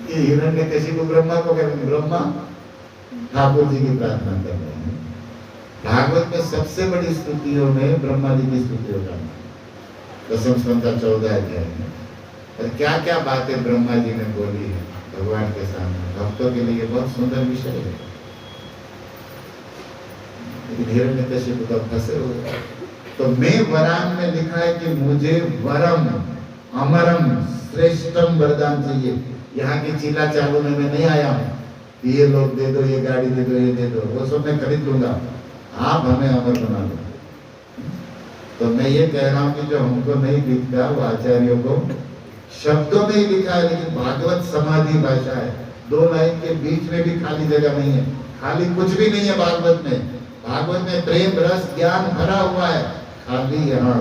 [SPEAKER 1] ये हिरण्यकशिपु ब्रह्मा को कहेंगे, ब्रह्मा ठाकुर जी की प्रार्थना कर रहे हैं। भागवत में सबसे बड़ी स्तुतियों में ब्रह्मा जी की स्तुतियों का 10 स्कंद 14 अध्याय में। और क्या क्या बातें ब्रह्मा जी ने बोली है भगवान के सामने, भक्तों के लिए बहुत सुंदर विषय है। लेकिन हिरण्यकशिपु तो फंसे हुए। तो मैं वरान में लिखा है कि मुझे वरम अमरम श्रेष्ठम वरदान चाहिए। यहाँ की चीला चालू में मैं नहीं आया हूँ, ये लोग दे दो, ये गाड़ी दे दो, ये दे दो, वो सब मैं खरीद लूंगा, आप हमें अमर बना दो। तो मैं ये कह रहा हूँ कि जो हमको नहीं दिखता वो आचार्यों को शब्दों में ही लिखा है, लेकिन भागवत समाधि भाषा है। 2 लाइन के बीच में भी खाली जगह नहीं है, खाली कुछ भी नहीं है भागवत में। भागवत में प्रेम रस ज्ञान भरा हुआ है, खाली यहाँ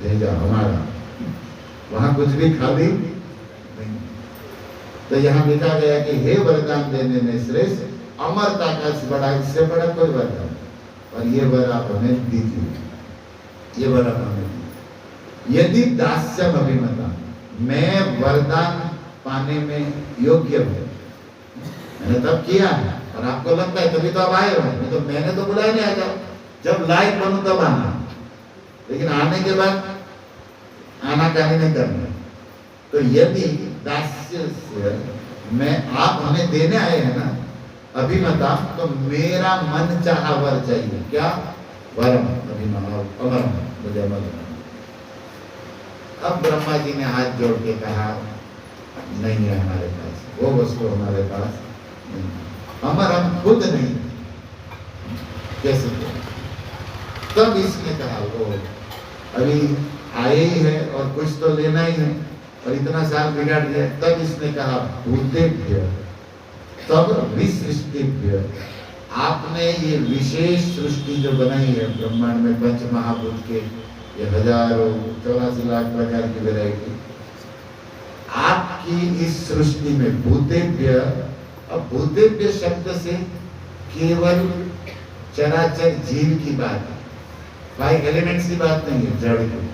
[SPEAKER 1] भेजा हमारा, वहां कुछ भी खाली नहीं। तो यहाँ लिखा गया कि हे वरदान देने में श्रेष्ठ, अमरता का बड़ा, इससे बड़ा कोई वरदान, और ये वर आप हमें दीजिए, ये वर आप हमें दीजिए। यदि दास्यम अभिमता, मैं वरदान पाने में योग्य हूँ, मैंने तब किया है, और आपको लगता है तभी तो आप आए हो, नहीं तो मैंने तो बुलाया नहीं, आ जाओ, जब लायक बनूं तब आना, लेकिन आने के बाद आनाकानी नहीं करना। तो यदि दास्य से मैं, आप हमें देने आए हैं ना अभिमता, तो मेरा मन चाहा वर चाहिए। क्या? वरम अभिमता, अमरम, मुझे अमर। अब ब्रह्मा जी ने हाथ जोड़ के कहा, नहीं है हमारे पास वो वस्तु, हमारे पास नहीं, अमर हम खुद नहीं, कैसे? तब इसने कहा, वो अभी आए ही है और कुछ तो लेना ही है, और इतना साल बिगाड़ दिया। तब इसने कहा, भूतेभ्य तब विसृष्टिभ्य आपने ये विशेष सृष्टि जो बनाई है ब्रह्मांड में पंच महाभूत के ये हजारों 84 लाख प्रकार की वैरायटी, आपकी इस सृष्टि में भूतेभ्य, अब भूतेभ्य शब्द से केवल चराचर जीव की बात है, 5 एलिमेंट्स की बात नहीं है। जड़ की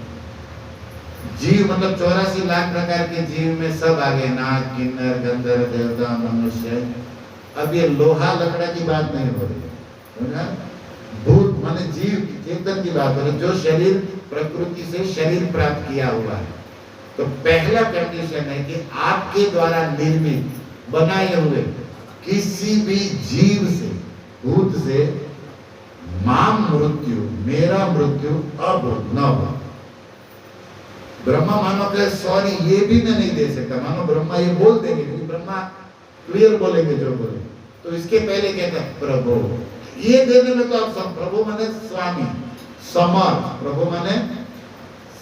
[SPEAKER 1] जीव मतलब 84 लाख प्रकार के जीव में सब आ गए, नाग, किन्नर, गंधर्व, देवता, मनुष्य। अब ये लोहा लकड़ा की बात नहीं हो रही है, भूत माने जीव चेतन की बात हो रही, जो शरीर प्रकृति से शरीर प्राप्त किया हुआ है। तो पहला कंडीशन है कि आपके द्वारा निर्मित बनाए हुए किसी भी जीव से, भूत से माम मृत्यु, मेरा मृत्यु अब न हो। ब्रह्मा मानो कहे सॉरी ये भी मैं नहीं दे सकता, मानो ब्रह्मा ये बोल देंगे, क्योंकि ब्रह्मा क्लियर बोलेंगे जो बोले, तो इसके पहले कहता है प्रभु, ये देने में तो आप सब, प्रभु माने स्वामी, समर्थ, प्रभु माने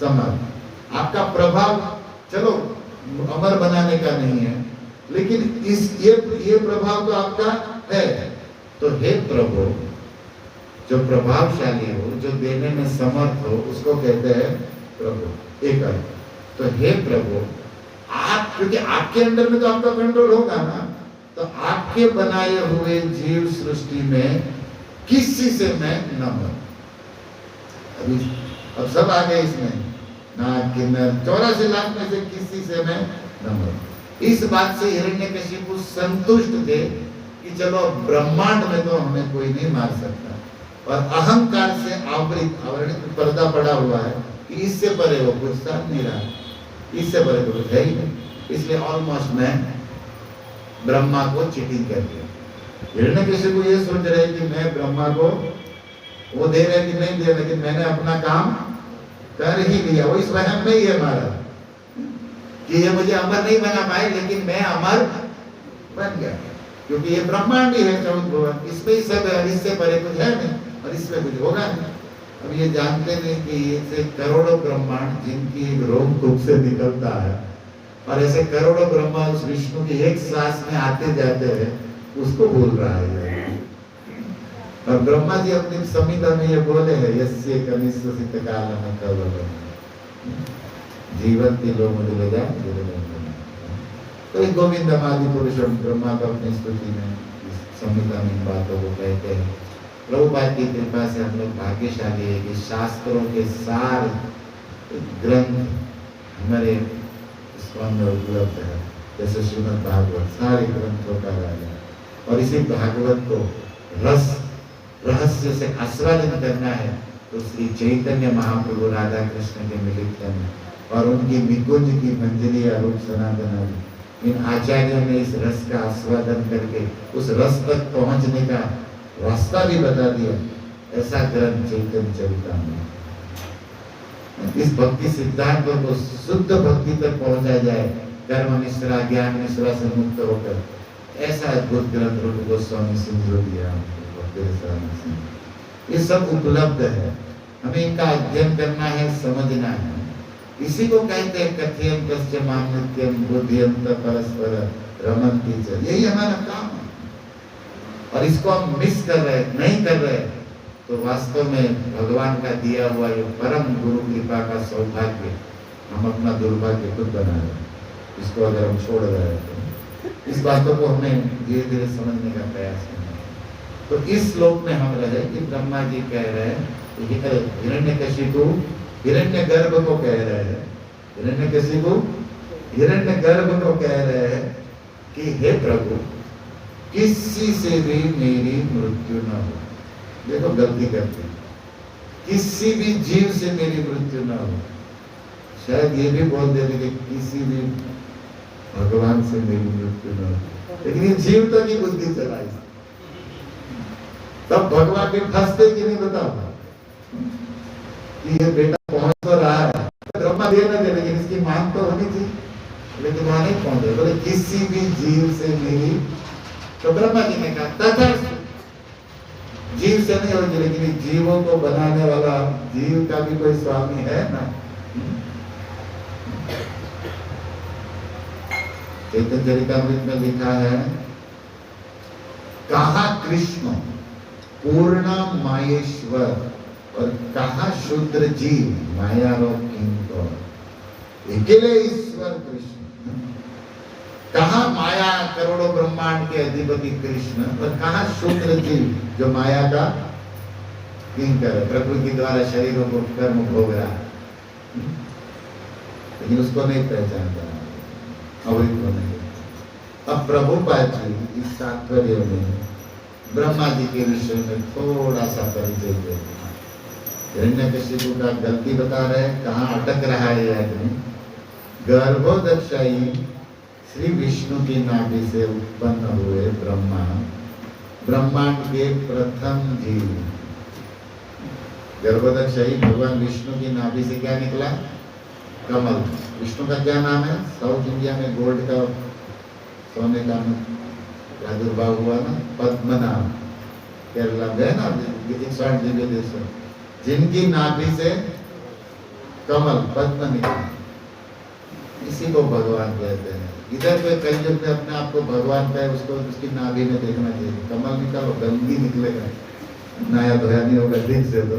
[SPEAKER 1] समर्थ। आपका प्रभाव चलो अमर बनाने का नहीं है, लेकिन इस ये प्रभाव तो आपका है। तो हे प्रभु, जो प्रभावशाली हो, जो देने में समर्थ हो, उसको कहते हैं प्रभु। एक अर्थ। तो हे प्रभु, आप, क्योंकि आपके अंदर में तो आपका कंट्रोल होगा ना, तो आपके बनाए हुए जीव सृष्टि में किसी से मैं न हूं। अभी अब सब आ गए इसमें, नाग, किन्नर, 84 लाख में से किसी से मैं न हूं। इस बात से हिरण्यकशिपु संतुष्ट थे कि चलो ब्रह्मांड में तो हमें कोई नहीं मार सकता, और अहंकार से आवृत पर्दा पड़ा हुआ है कि इससे परे वो कुछ साथ नहीं रहा, इससे परे तो कुछ है ही नहीं। इसलिए ऑलमोस्ट मैं ब्रह्मा को चीटिंग कर दिया। हिरण्यकशिपु ये सोच रहे कि मैं ब्रह्मा को, वो दे रहे कि नहीं दे, लेकिन मैंने अपना काम कर ही लिया। वो इस वहम में ही है हमारा कि ये मुझे अमर नहीं बना पाए, लेकिन मैं अमर बन गया, क्योंकि ये ब्रह्मांड ही है, 14 भुवन, इसमें ही सब है, इससे परे कुछ है नहीं, और इसमें कुछ होगा नहीं। अब ये जानते नहीं कि ये करोड़ों ब्रह्मांड जिनकी एक रोमकूप से निकलता है, और ऐसे करोड़ों ब्रह्मा उस विष्णु की एक सांस में आते जाते हैं, उसको भूल रहा है। और ब्रह्मा जी अपनी संहिता में ये बोले हैं, यस्य कनिष्ठसित काल में कवलम जीवन तिलो मुदुलजा जीवन। तो एक गोविंद आदि पुरुषम ब्रह्मा को अपनी स्तुति में संहिता में इन बातों को कहते हैं। प्रभुपाद की कृपा से हम लोग भाग्यशाली है कि शास्त्रों के सार ग्रंथ हमारे स्कंद में उपलब्ध है, जैसे श्रीमद् भागवत सारे ग्रंथों का राजा। और इसी भागवत को रहस्य से आस्वादन करना है तो श्री चैतन्य महाप्रभु राधा कृष्ण के मिलित करना, और उनकी निकुंज की मंजरी रूप सनातन आदि इन आचार्यों ने इस रस का आस्वादन करके उस रस तक पहुंचने का रास्ता भी बता दिया। ऐसा ग्रंथ चैतन्य चरितामृत, इस भक्ति सिद्धांतों को शुद्ध भक्ति तक पहुंचा जाए, कर्म निष्ठा ज्ञान निष्ठा से मुक्त होकर, ऐसा अद्भुत ग्रंथ रूप गोस्वामी सिंह जो दिया, ये सब उपलब्ध है। हमें इनका अध्ययन करना है, समझना है। इसी को कहते हैं कथ्यम कस्य मान्यत्यम बुद्धियंत परस्पर रमन्ति च, यही हमारा काम है। और इसको हम मिस कर रहे, नहीं कर रहे, तो वास्तव में भगवान का दिया हुआ ये परम गुरु कृपा का सौभाग्य हम अपना दुर्भाग्य खुद बना रहे हैं। इसको अगर हम छोड़ रहे हैं तो इस बातों को हमें धीरे धीरे समझने का प्रयास करना है। तो इस श्लोक में हम रहे कि ब्रह्मा जी कह रहे हैं, हिरण्यकशिपु हिरण्यगर्भ को कह रहे हैं, हिरण्यकशिपु हिरण्यगर्भ को कह रहे हैं कि हे प्रभु, किसी से भी मेरी मृत्यु न हो। देखो गलती करते, किसी भी जीव से मेरी मृत्यु न हो। शायद ये भी बोल देते कि किसी भी भगवान से मेरी मृत्यु न हो, लेकिन ये जीव तक ही बुद्धि चलाई, तब भगवान भी फंसते कि नहीं बताओ कि ये बेटा पहुंच तो रहा है, ब्रह्मा दे ना दे, लेकिन इसकी मांग तो होनी थी, लेकिन वहां नहीं पहुंचे। बोले किसी भी जीव से मेरी, तो ब्रह्मा जी ने कहा तथा जीव से नहीं होगी, लेकिन जीवों को बनाने वाला जीव का भी कोई स्वामी है ना। चैतन्य चरितामृत में लिखा है, कहा कृष्ण पूर्ण मायेश्वर और कहा शुद्र जीव माया रो किंकर, अकेले ईश्वर कृष्ण, कहा माया करोड़ों ब्रह्मांड के अधिपति कृष्ण और कहा शुद्र जीव जो माया का किंकर है, प्रकृति द्वारा शरीरों को कर्म भोग रहा है, लेकिन उसको नहीं पहचानता, अवैध को नहीं। अब प्रभुपाद जी इस तात्पर्य में ब्रह्मा जी के विषय में थोड़ा सा परिचय देते हैं। हिरण्यकशिपु का गलती बता रहे हैं, कहाँ अटक रहा है ये आदमी। गर्भोदक्षाई श्री विष्णु की नाभि से उत्पन्न हुए ब्रह्मा, ब्रह्मांड के प्रथम जीव। गर्भोदक्षाई भगवान विष्णु की नाभि से क्या निकला? कमल। विष्णु का क्या नाम है? साउथ इंडिया में गोल्ड का, सोने का प्रादुर्भाव हुआ ना, पद्मनाभ। केरला में ना 108 दिव्य देश, जिनकी नाभि से कमल पद्म निकला, इसी को भगवान कहते हैं। इधर पे कलयुग में अपने आप को भगवान कहे, उसको उसकी नाभि में देखना चाहिए। कमल निकालो, गंदगी निकलेगा, नया धोया नहीं होगा दिन से। तो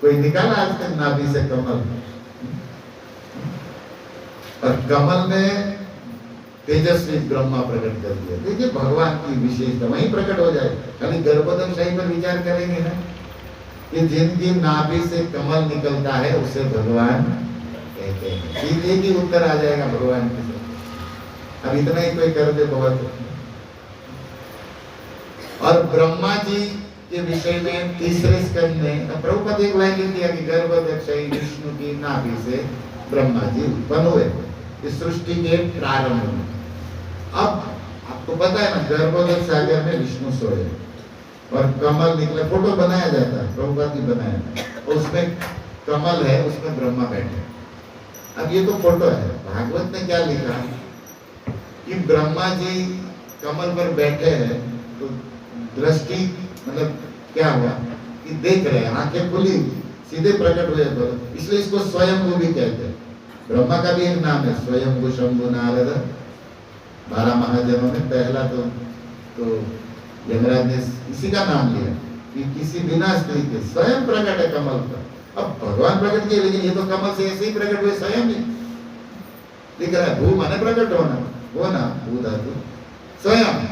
[SPEAKER 1] कोई निकाला आज तक नाभि से कमल? और कमल में तेजस्वी ब्रह्मा प्रकट कर दिया। देखिए भगवान की विशेषता वहीं प्रकट हो जाए। खाली गर्भोदक्षाई पर विचार करेंगे ना कि जिनकी नाभि से कमल निकलता है उसे भगवान कहते हैं। सीधे ही उत्तर आ जाएगा भगवान की। अब इतना ही कोई कर दे बहुत। और ब्रह्मा जी के विषय में तीसरे स्कंद में प्रभुपाद एक लाइन लिख दिया कि गर्भोदक्षाई विष्णु की नाभि से ब्रह्मा जी उत्पन्न हुए इस सृष्टि के प्रारंभ में। अब आपको पता है ना, गर्भोदक सागर में विष्णु सोए और कमल निकले, फोटो बनाया जाता है, प्रभुपाद जी बनाया, उसमें कमल है, उसमें ब्रह्मा बैठे। अब ये तो फोटो है, भागवत ने क्या लिखा कि ब्रह्मा जी कमल पर बैठे हैं, तो दृष्टि मतलब क्या हुआ कि देख रहे हैं, आंखें खुली, सीधे प्रकट हुए, तो इसलिए इसको स्वयंभू भी कहते हैं। ब्रह्मा का भी एक नाम है स्वयंभू शंभु नारद। 12 महाजनों में पहला तो यमराज ने इसी का नाम लिया कि किसी बिना स्त्री के स्वयं प्रकट है कमल पर। अब भगवान प्रकट किए, लेकिन ये तो कमल से ऐसे ही प्रकट हुए, स्वयं ही दिख रहा है। भू माने प्रकट होना, वो ना भू धातु स्वयं।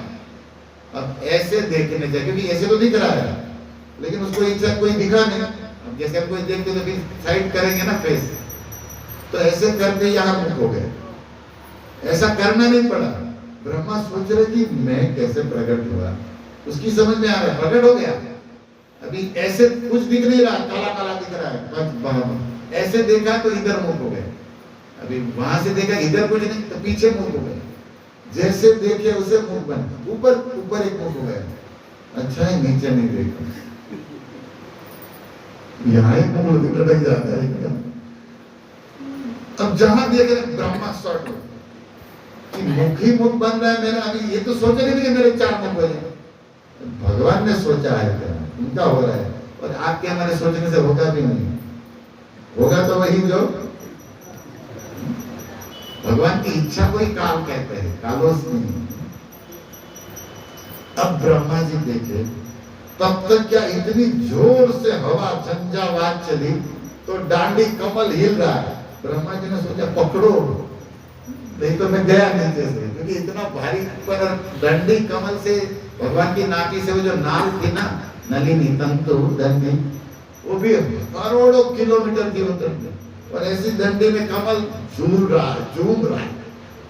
[SPEAKER 1] अब ऐसे देखने चाहिए, क्योंकि ऐसे तो दिख रहा है, लेकिन उसको एक साथ कोई दिखा नहीं। अब जैसे हम कोई देखते तो फिर साइड करेंगे ना फेस, तो ऐसे करके यहाँ मुख हो गए। ऐसा करना नहीं पड़ा। ब्रह्मा सोच रहे कि मैं कैसे प्रकट हुआ, उसकी समझ में आ रहा है, प्रकट हो गया। अभी ऐसे कुछ दिख नहीं रहा, काला काला दिख रहा है, ऐसे देखा तो इधर मुख हो गए। अभी वहां से देखा इधर कुछ नहीं, तो पीछे मुख हो गए। जैसे देखे उसे मुख बना, ऊपर ऊपर एक मुख हो गया। अच्छा है नीचे नहीं देखा, यहाँ एक मुख लटक जाता है एकदम। अब जहां देख रहे ब्रह्मा शॉर्ट हो कि मुख ही मुख बन रहा है मेरा। अभी ये तो सोचे नहीं कि मेरे 4 मुख बने, भगवान ने सोचा है क्या, उनका हो रहा है। और आपके हमारे सोचने से होगा भी नहीं, होगा तो वही जो भगवान की इच्छा को ही काल कहते हैं, कालोस नहीं। अब ब्रह्मा जी देखे, तब तक क्या इतनी जोर से हवा झंझावात चली तो डांडी कमल हिल रहा है। ब्रह्मा जी ने सोचा पकड़ो, नहीं तो मैं गया नीचे से, क्योंकि इतना भारी पर डंडी कमल से भगवान की नाभि से वो जो नाल थी ना, नलिनी तंतु डंडी, वो भी करोड़ों किलोमीटर की उतर, और ऐसी डंडी में कमल झूम रहा है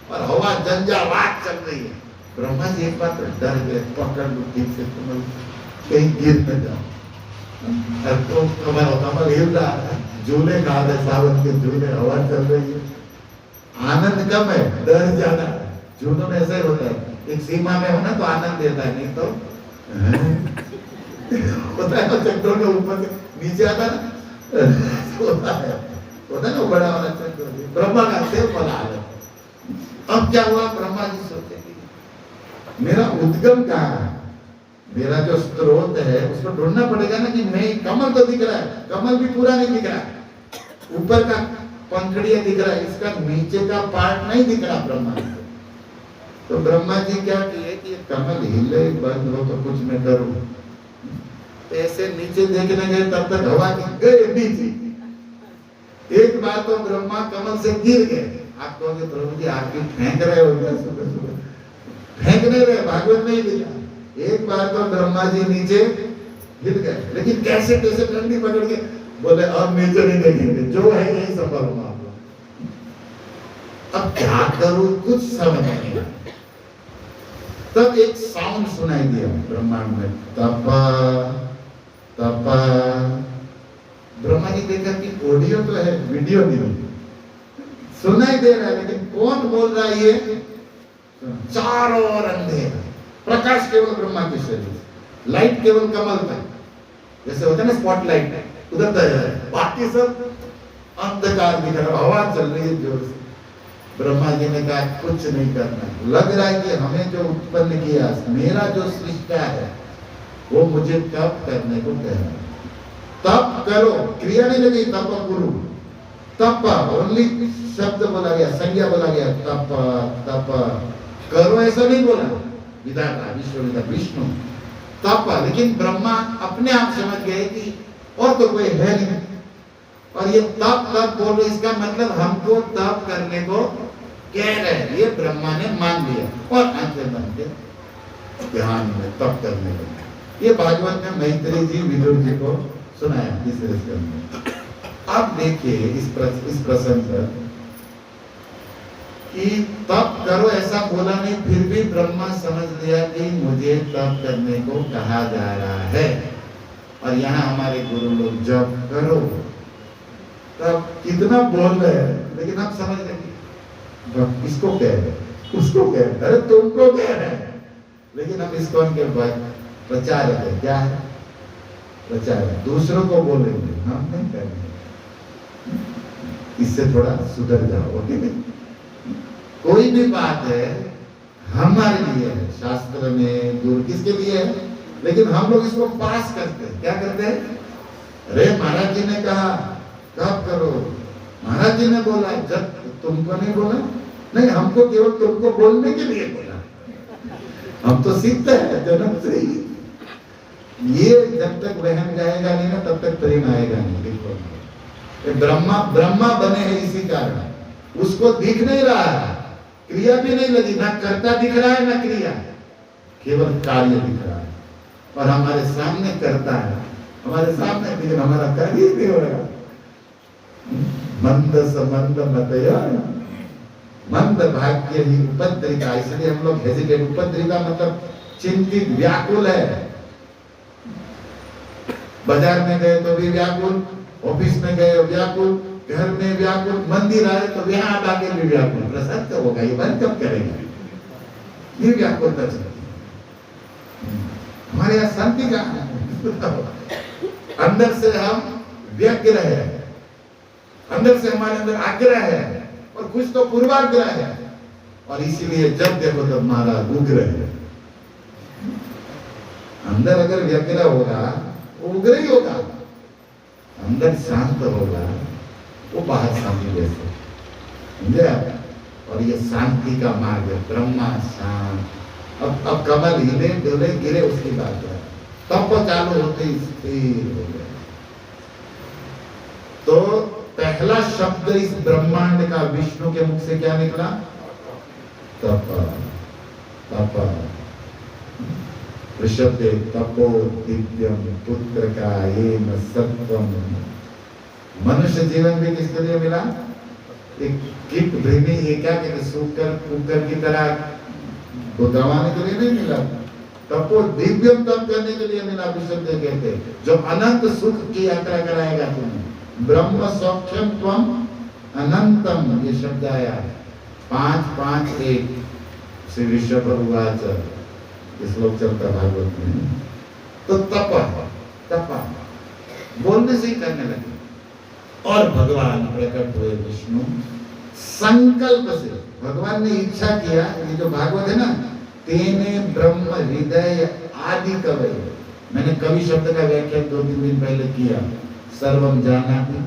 [SPEAKER 1] और हवा झंझावात चल रही है। ब्रह्मा जी एक बार डर गए, पकड़ लो ठीक से, कमल कहीं गिर न जाओ। तो कमल हिल रहा है, झूले खा रहे, सावन के झूले, हवा चल रही है। आनंद कम है, डर ज्यादा है। झूलों में ऐसा ही होता है, एक सीमा में हो ना तो आनंद देता है, नहीं तो होता है ना चक्रों के ऊपर से नीचे आता ना, होता है ना बड़ा वाला चक्र। ब्रह्मा का सिर्फ बना है। अब क्या हुआ, ब्रह्मा जी सोचे मेरा उद्गम कहाँ है, मेरा जो स्रोत है उसको ढूंढना पड़ेगा ना। कि मैं कमल तो दिख रहा है, कमल भी पूरा नहीं दिख रहा, ऊपर का पंखड़िया दिख रहा है, इसका नीचे का पार्ट नहीं दिख रहा ब्रह्मा को। तो ब्रह्मा जी क्या किए कि कमल हिले बंद हो तो कुछ मैं करूं। तो ऐसे नीचे देखने गए तब तक हवा गए नीचे। एक बार तो ब्रह्मा कमल से गिर गए। आप कहोगे प्रभु जी आप भी फेंक रहे हो क्या सुबह सुबह? फेंक नहीं रहे, भागवत नहीं लिखा। एक बार तो ब्रह्मा जी नीचे गिर गए, लेकिन कैसे कैसे डंडी पकड़ के बोले अब नीचे नहीं देखेंगे, जो है यही संभालूंगा आप लोग। अब क्या करूं कुछ समझ नहीं आया। तब एक साउंड सुनाई दिया ब्रह्मांड में, तपा तपा। ब्रह्मा जी देखा कि ऑडियो तो है, वीडियो नहीं सुनाई दे रहा है, लेकिन कौन बोल रहा है ये? चारों ओर अंधेरा, प्रकाश केवल ब्रह्मा के शरीर, लाइट केवल कमल तक, जैसे होता है ना स्पॉटलाइट उधर तक है, बाकी सब अंधकार दिख रहा, हवा चल रही है जोर से। ब्रह्मा जी ने कहा कुछ नहीं करना, लग रहा है कि हमें जो उत्पन्न किया, मेरा जो सृष्टा है वो मुझे तप करने को कह रहा है। तप करो, क्रिया नहीं लगी, तप गुरु, तप ओनली शब्द बोला गया, संज्ञा बोला गया, तप तप करो ऐसा नहीं बोला। विधाता विश्व विधाता विष्णु तप, लेकिन ब्रह्मा अपने आप समझ गए कि और तो कोई है नहीं, और ये तप तप बोल रहे, इसका मतलब हमको तप करने को कह रहे हैं। ये ब्रह्मा ने मान लिया और आंखें बन के ध्यान में तप करने लगे। ये भागवत में मैत्री जी विदुर जी को सुनाया तीसरे स्कंद में। अब देखिए इस प्रसंग पर कि तप करो ऐसा बोला नहीं, फिर भी ब्रह्मा समझ लिया कि मुझे तप करने को कहा जा रहा है। और यहाँ हमारे गुरु लोग जप करो, तब कितना बोल रहे हैं, लेकिन हम समझ रहे इसको कह रहे, उसको कह रहे, अरे तुमको कह रहे हैं, लेकिन हम इसको उनके प्रचार है, क्या है प्रचार, दूसरों को बोलेंगे, हम नहीं करेंगे। इससे थोड़ा सुधर जाओ, ओके? कोई भी बात है हमारे लिए है, शास्त्र में गुरु किसके लिए है, लेकिन हम लोग इसको पास करते हैं। क्या करते हैं? अरे महाराज जी ने कहा तब करो, महाराज जी ने बोला, जब तुमको नहीं बोला, नहीं हमको केवल तुमको बोलने के लिए बोला। हम तो सीखते हैं जन्म से ही। ये जब तक वहम जाएगा नहीं ना, तब तक प्रेम आएगा नहीं। बिल्कुल ब्रह्मा बने हैं इसी कारण, उसको दिख नहीं रहा है, क्रिया भी नहीं लगी, ना कर्ता दिख रहा है ना क्रिया, केवल कार्य दिख रहा है। और हमारे सामने करता है, हमारे सामने, लेकिन हमारा कार्य नहीं हो रहा। मंद समंद मतया, मंद भाग्य ही उपद्रिता, इसलिए हम लोग हेजिटेट। उपद्रिता मतलब चिंतित, व्याकुल है। बाजार में गए तो भी व्याकुल, ऑफिस में गए व्याकुल, घर में व्याकुल, मंदिर आए तो यहाँ आके भी व्याकुल। प्रसाद कब होगा, ये बंद कब करेंगे? ये व्याकुलता चलती है। हमारे यहाँ शांति कहाँ है? अंदर से हम व्यग्र है, अंदर से हमारे अंदर आग्रह है, और कुछ तो पूर्वाग्रह है, और इसीलिए जब देखो तब महाराज उग्र है। अंदर अगर व्यग्र होगा वो उग्र ही होगा, अंदर शांत होगा वो बाहर शांति जैसे, समझे आप? और ये शांति का मार्ग है, ब्रह्मा शांत। अब कमल हिले डोले गिरे उसकी बात है, तब वो चालू होते ही स्थिर हो गए। तो पहला शब्द इस ब्रह्मांड का विष्णु के मुख से क्या निकला? तप तप। ऋषभ तपो दिव्यम पुत्र का एम सत्वम। मनुष्य जीवन भी किसके लिए मिला? एक कीट भृमी, ये क्या कहते, सूकर कुकर की तरह गवाने के लिए नहीं मिला, तपो दिव्यम तप करने के लिए मिला। ऋषभ कहते जो अनंत सुख की यात्रा कराएगा तुम्हें। ब्रह्म सौख्यम त्वम अनंतम, ये शब्द आया 5-5-1 श्री ऋषभ उवाच, इस श्लोक चलता भागवत में। तो तप बोलने से ही करने लगे, और भगवान प्रकट हुए विष्णु संकल्प से। भगवान ने इच्छा किया, ये जो भागवत है ना, तेने ब्रह्म हृदय आदि कवि। मैंने कवि शब्द का व्याख्या 2-3 दिन पहले किया। सर्वम जानाति,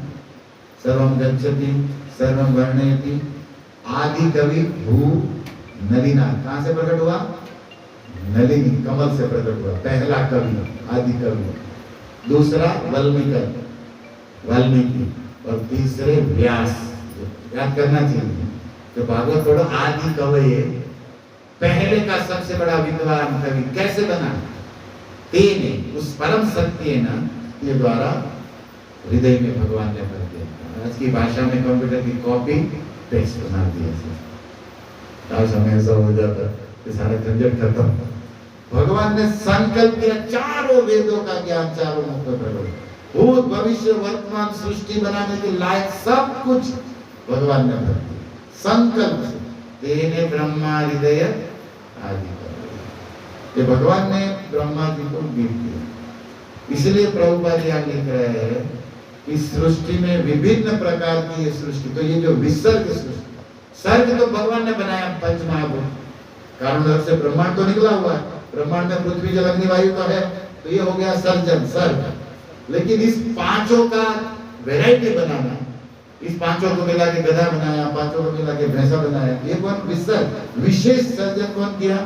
[SPEAKER 1] सर्वम गच्छति, सर्वम वर्णयति। आदि कवि भू नलिना, कहां से प्रकट हुआ? नलिनी, कमल से प्रकट हुआ। पहला कवि, आदि कवि। दूसरा वाल्मीकि और तीसरे व्यास। याद करना चाहिए जो भागवत पढ़ो आदि कवि पहले का सबसे बड़ा विद्वान कवि कैसे बना? तेने उस परम सत्य ना ये द्वारा हृदय में भगवान ने भर दिया। आज की भाषा में कंप्यूटर की कॉपी पेस्ट बना दिया। आज हमें ऐसा हो जाता कि सारा झंझट खत्म। भगवान ने संकल्प किया, चारों वेदों का ज्ञान चारों मुख में प्रकट, भूत भविष्य वर्तमान सृष्टि बनाने के लायक सब कुछ भगवान ने भर दिया संकल्प से। तेने ब्रह्मा हृदय आदि ये भगवान ने ब्रह्मा जी को गिफ्ट दिया। इसलिए प्रभुपाद यहाँ लिख रहे हैं कि सृष्टि में विभिन्न प्रकार की ये सृष्टि, तो ये जो विसर्ग सृष्टि, सर्ग तो भगवान ने बनाया पंच महाभूत, कारण से ब्रह्मांड तो निकला हुआ है। ब्रह्मांड में पृथ्वी जल अग्नि वायु तो है, तो ये हो गया सर्जन सर्ग। लेकिन इस पांचों का वैरायटी बनाना, इस पांचों को मिला के गधा बनाया, पांचों को मिला के भैंसा बनाया, ये कौन? विसर्ग। विशेष सर्जन कौन किया?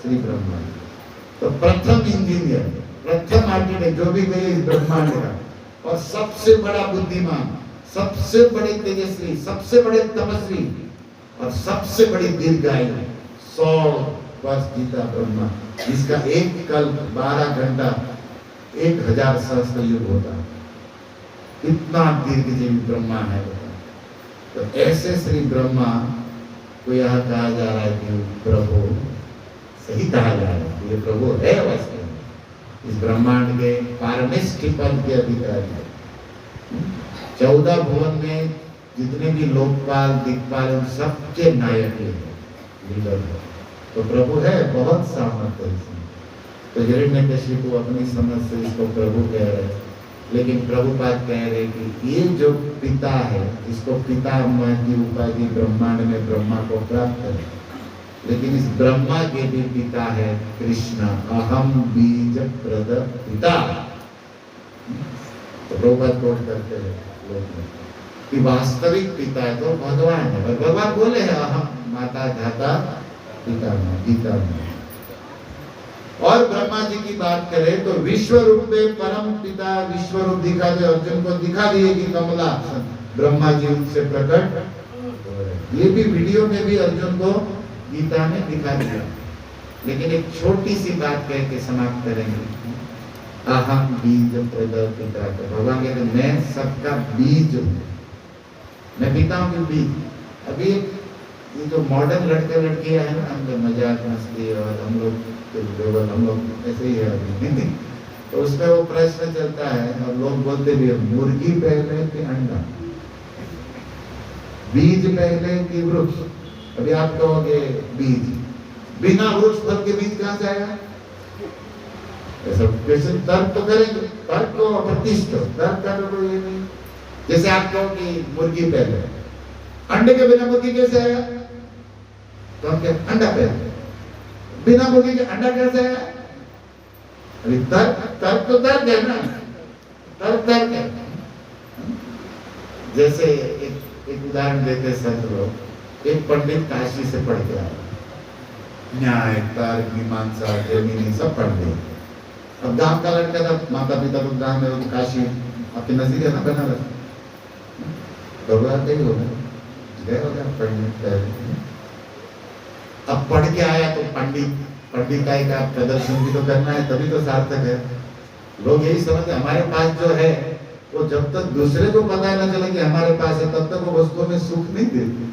[SPEAKER 1] श्री ब्रह्मा। तो प्रथम इंजीनियर, प्रथम आर्किटेक्ट जो भी गए इस ब्रह्मांड का, और सबसे बड़ा बुद्धिमान, सबसे बड़े तेजस्वी, सबसे बड़े तपस्वी और सबसे बड़ी दीर्घायु 100 वर्ष जीता ब्रह्मा, जिसका एक कल्प 12 घंटा 1000 सहस्त्र युग होता। इतना दीर्घजीवी ब्रह्मा है। तो ऐसे श्री ब्रह्मा को यहाँ कहा जा रहा है कि प्रभु, सही कहा जा रहा है ये प्रभु है वैसे इस ब्रह्मांड के पारमेष्ठिपन के अधिकारी। 14 भुवन में जितने भी लोकपाल दिक्पाल उन सबके नायक लीडर है। तो प्रभु है, बहुत सामर्थ्य इसमें। तो हिरण्यकशिपु अपनी समझ से इसको प्रभु कह रहे हैं, लेकिन प्रभुपाद कह रहे कि ये जो पिता है, इसको पितामह की उपाधि ब्रह्मांड में ब्रह्मा को प्राप्त है, लेकिन इस ब्रह्मा के भी पिता है कृष्ण, अहम बीज प्रद पिता। तो प्रभुपाद कोट करते हैं लोग कि वास्तविक पिता है तो भगवान है। भगवान बोले हैं अहम माता धाता पिता गीता में। और ब्रह्मा जी की बात करें तो विश्व रूप में परम पिता विश्व रूप दिखा दे, अर्जुन को दिखा दिए कि कमला ब्रह्मा जी से प्रकट। ये भी वीडियो में भी अर्जुन को गीता में दिखा दिया। लेकिन एक छोटी सी बात कह के समाप्त करेंगे। अहम बीज प्रद पिता, भगवान कहते मैं सबका बीज हूँ, मैं पिता हूँ कि बीज। अभी ये जो मॉडर्न लड़के लड़कियां है ना, हम मजाक मस्ती और हम लोग ऐसे ही है अभी, तो उसमें वो प्रश्न चलता है और लोग बोलते भी है मुर्गी पहले कि अंडा, बीज पहले कि वृक्ष। अभी आप कहोगे बीज, बिना वृक्ष फल के बीज कहां से आएगा? ऐसा क्वेश्चन तर्क तो करेंगे, तर्क को प्रतिष्ठ तर्क का तो ये नहीं। जैसे आप कहो कि मुर्गी पहले, अंडे के बिना मुर्गी कैसे आएगा? तो हम क्या अंडा पहले, बिना मुर्गी के अंडा कैसे आया? अभी तर्क तो तर्क है ना, तर्क है। जैसे एक उदाहरण देते संत लोग, एक पंडित काशी से पढ़ के आया, न्याय तर्क मीमांसा जमीनी सब पढ़ गए। अब गांव का लड़का था, माता पिता लोग गांव में, वो काशी आपके नजदीक है ना बनारस, भगवान गए होगा पढ़ने। अब पढ़ के आया तो पंडिताई का प्रदर्शन भी तो करना है, तभी तो सार्थक है। लोग यही समझते हमारे पास जो है वो जब तक दूसरे को पता न चले कि हमारे पास है तब तक वो वस्तुओं में सुख नहीं देती।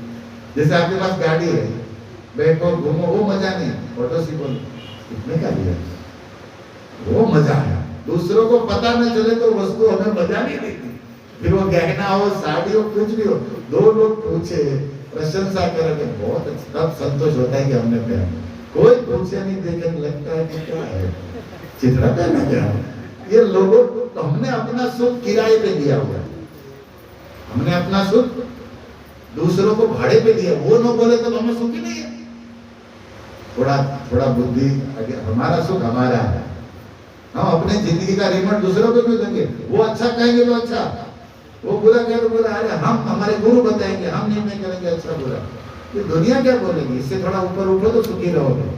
[SPEAKER 1] जैसे आपके पास गाड़ी है, बैठो घूमो, वो मजा नहीं। फोटो सी बोलो कितने का लिया, वो मजा है। दूसरों को पता न चले तो वस्तु हमें मजा नहीं देती। फिर वो गहना हो, साड़ी हो, कुछ भी हो, 2 लोग पूछे, प्रशंसा करेंगे, बहुत अच्छा, तब संतोष होता है कि हमने पहना। कोई पूछे नहीं, देखे लगता है कि क्या है, चित्रा पहना क्या है। ये लोगों तो हमने अपना सुख किराए पे दिया हुआ है, हमने अपना सुख दूसरों को भाड़े पे दिया। वो न बोले तो हमें सुख ही नहीं है। थोड़ा बुद्धि, हमारा सुख हमारा है, हम अपने जिंदगी का रिमोट दूसरों को क्यों देंगे? वो अच्छा कहेंगे तो अच्छा, वो बुरा कहे तो बुरा। अरे हम हमारे गुरु बताएंगे, हम निर्णय करेंगे अच्छा बुरा। ये दुनिया क्या बोलेगी? इससे थोड़ा ऊपर उठो तो सुखी रहोगे।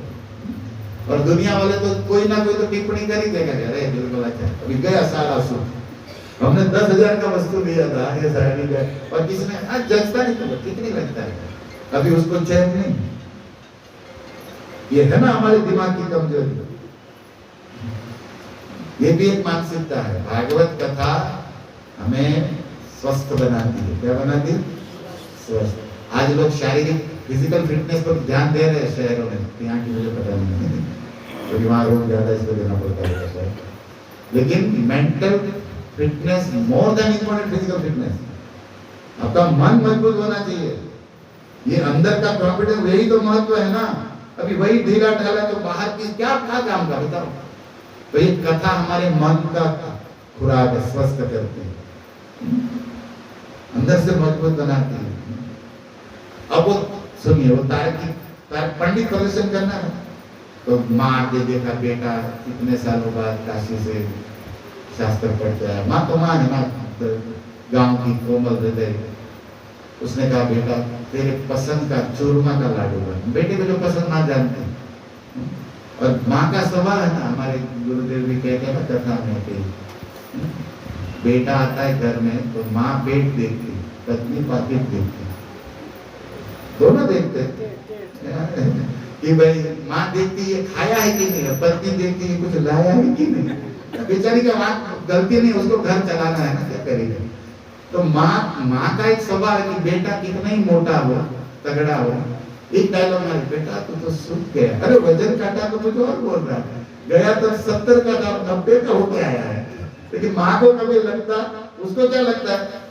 [SPEAKER 1] और दुनिया वाले तो कोई ना कोई तो टिप्पणी कर ही देगा, अरे बिल्कुल अच्छा, अभी गया सारा सूट, हमने 10,000 का वस्तु लिया था, ये साड़ी का, और किसने आज जजता नहीं, तो कितनी लगता है, अभी उसको चैन नहीं। ये है ना हमारे दिमाग की कमजोरी। ये भी एक मानसिकता है। भागवत कथा हमें स्वस्थ बनाती है। क्या बनाती है? स्वस्थ। आज लोग शारीरिक फिजिकल फिटनेस पर ध्यान दे रहे हैं शहरों में, यहाँ की मुझे पता नहीं, क्योंकि वहाँ रोज ज्यादा इसको देना पड़ता है, लेकिन mental fitness more than important physical fitness. आपका मन मजबूत होना चाहिए, ये अंदर का कॉन्फिडेंस, यही तो महत्व है ना। अभी वही ढीला ढाला तो बाहर की क्या काम का बताओ। तो ये कथा हमारे मन का खुराक है, स्वस्थ करते हैं, अंदर से मजबूत बनाती है। अब वो सुनिए, वो तार्किक पंडित प्रदर्शन करना है, तो माँ के देखा बेटा इतने सालों बाद काशी से शास्त्र पढ़ते आया, माँ तो माँ है ना, गांव की कोमल हृदय, उसने कहा बेटा तेरे पसंद का चूरमा का लाडू बना। बेटे को जो पसंद माँ जानती है, और माँ का स्वभाव है ना, हमारे गुरुदेव भी कहते हैं ना कथा में कि बेटा आता है घर में तो माँ पेट देखती, पत्नी पाकिट देखती, दोनों देखते कि भाई माँ देखती है खाया है कि नहीं, पत्नी देखती है कुछ लाया है कि नहीं। बेचारी का बात गलती नहीं, उसको घर चलाना है ना, क्या करेगा। तो माँ का एक स्वभाव है कि बेटा कितना ही मोटा हो, तगड़ा हो, एक डायलॉग मारे, बेटा तू तो सूख गया, अरे वजन काटा तो मुझे और बोल रहा है, गया तो 70 का था 90 का होके आया है। लेकिन माँ को कभी लगता, उसको क्या लगता है,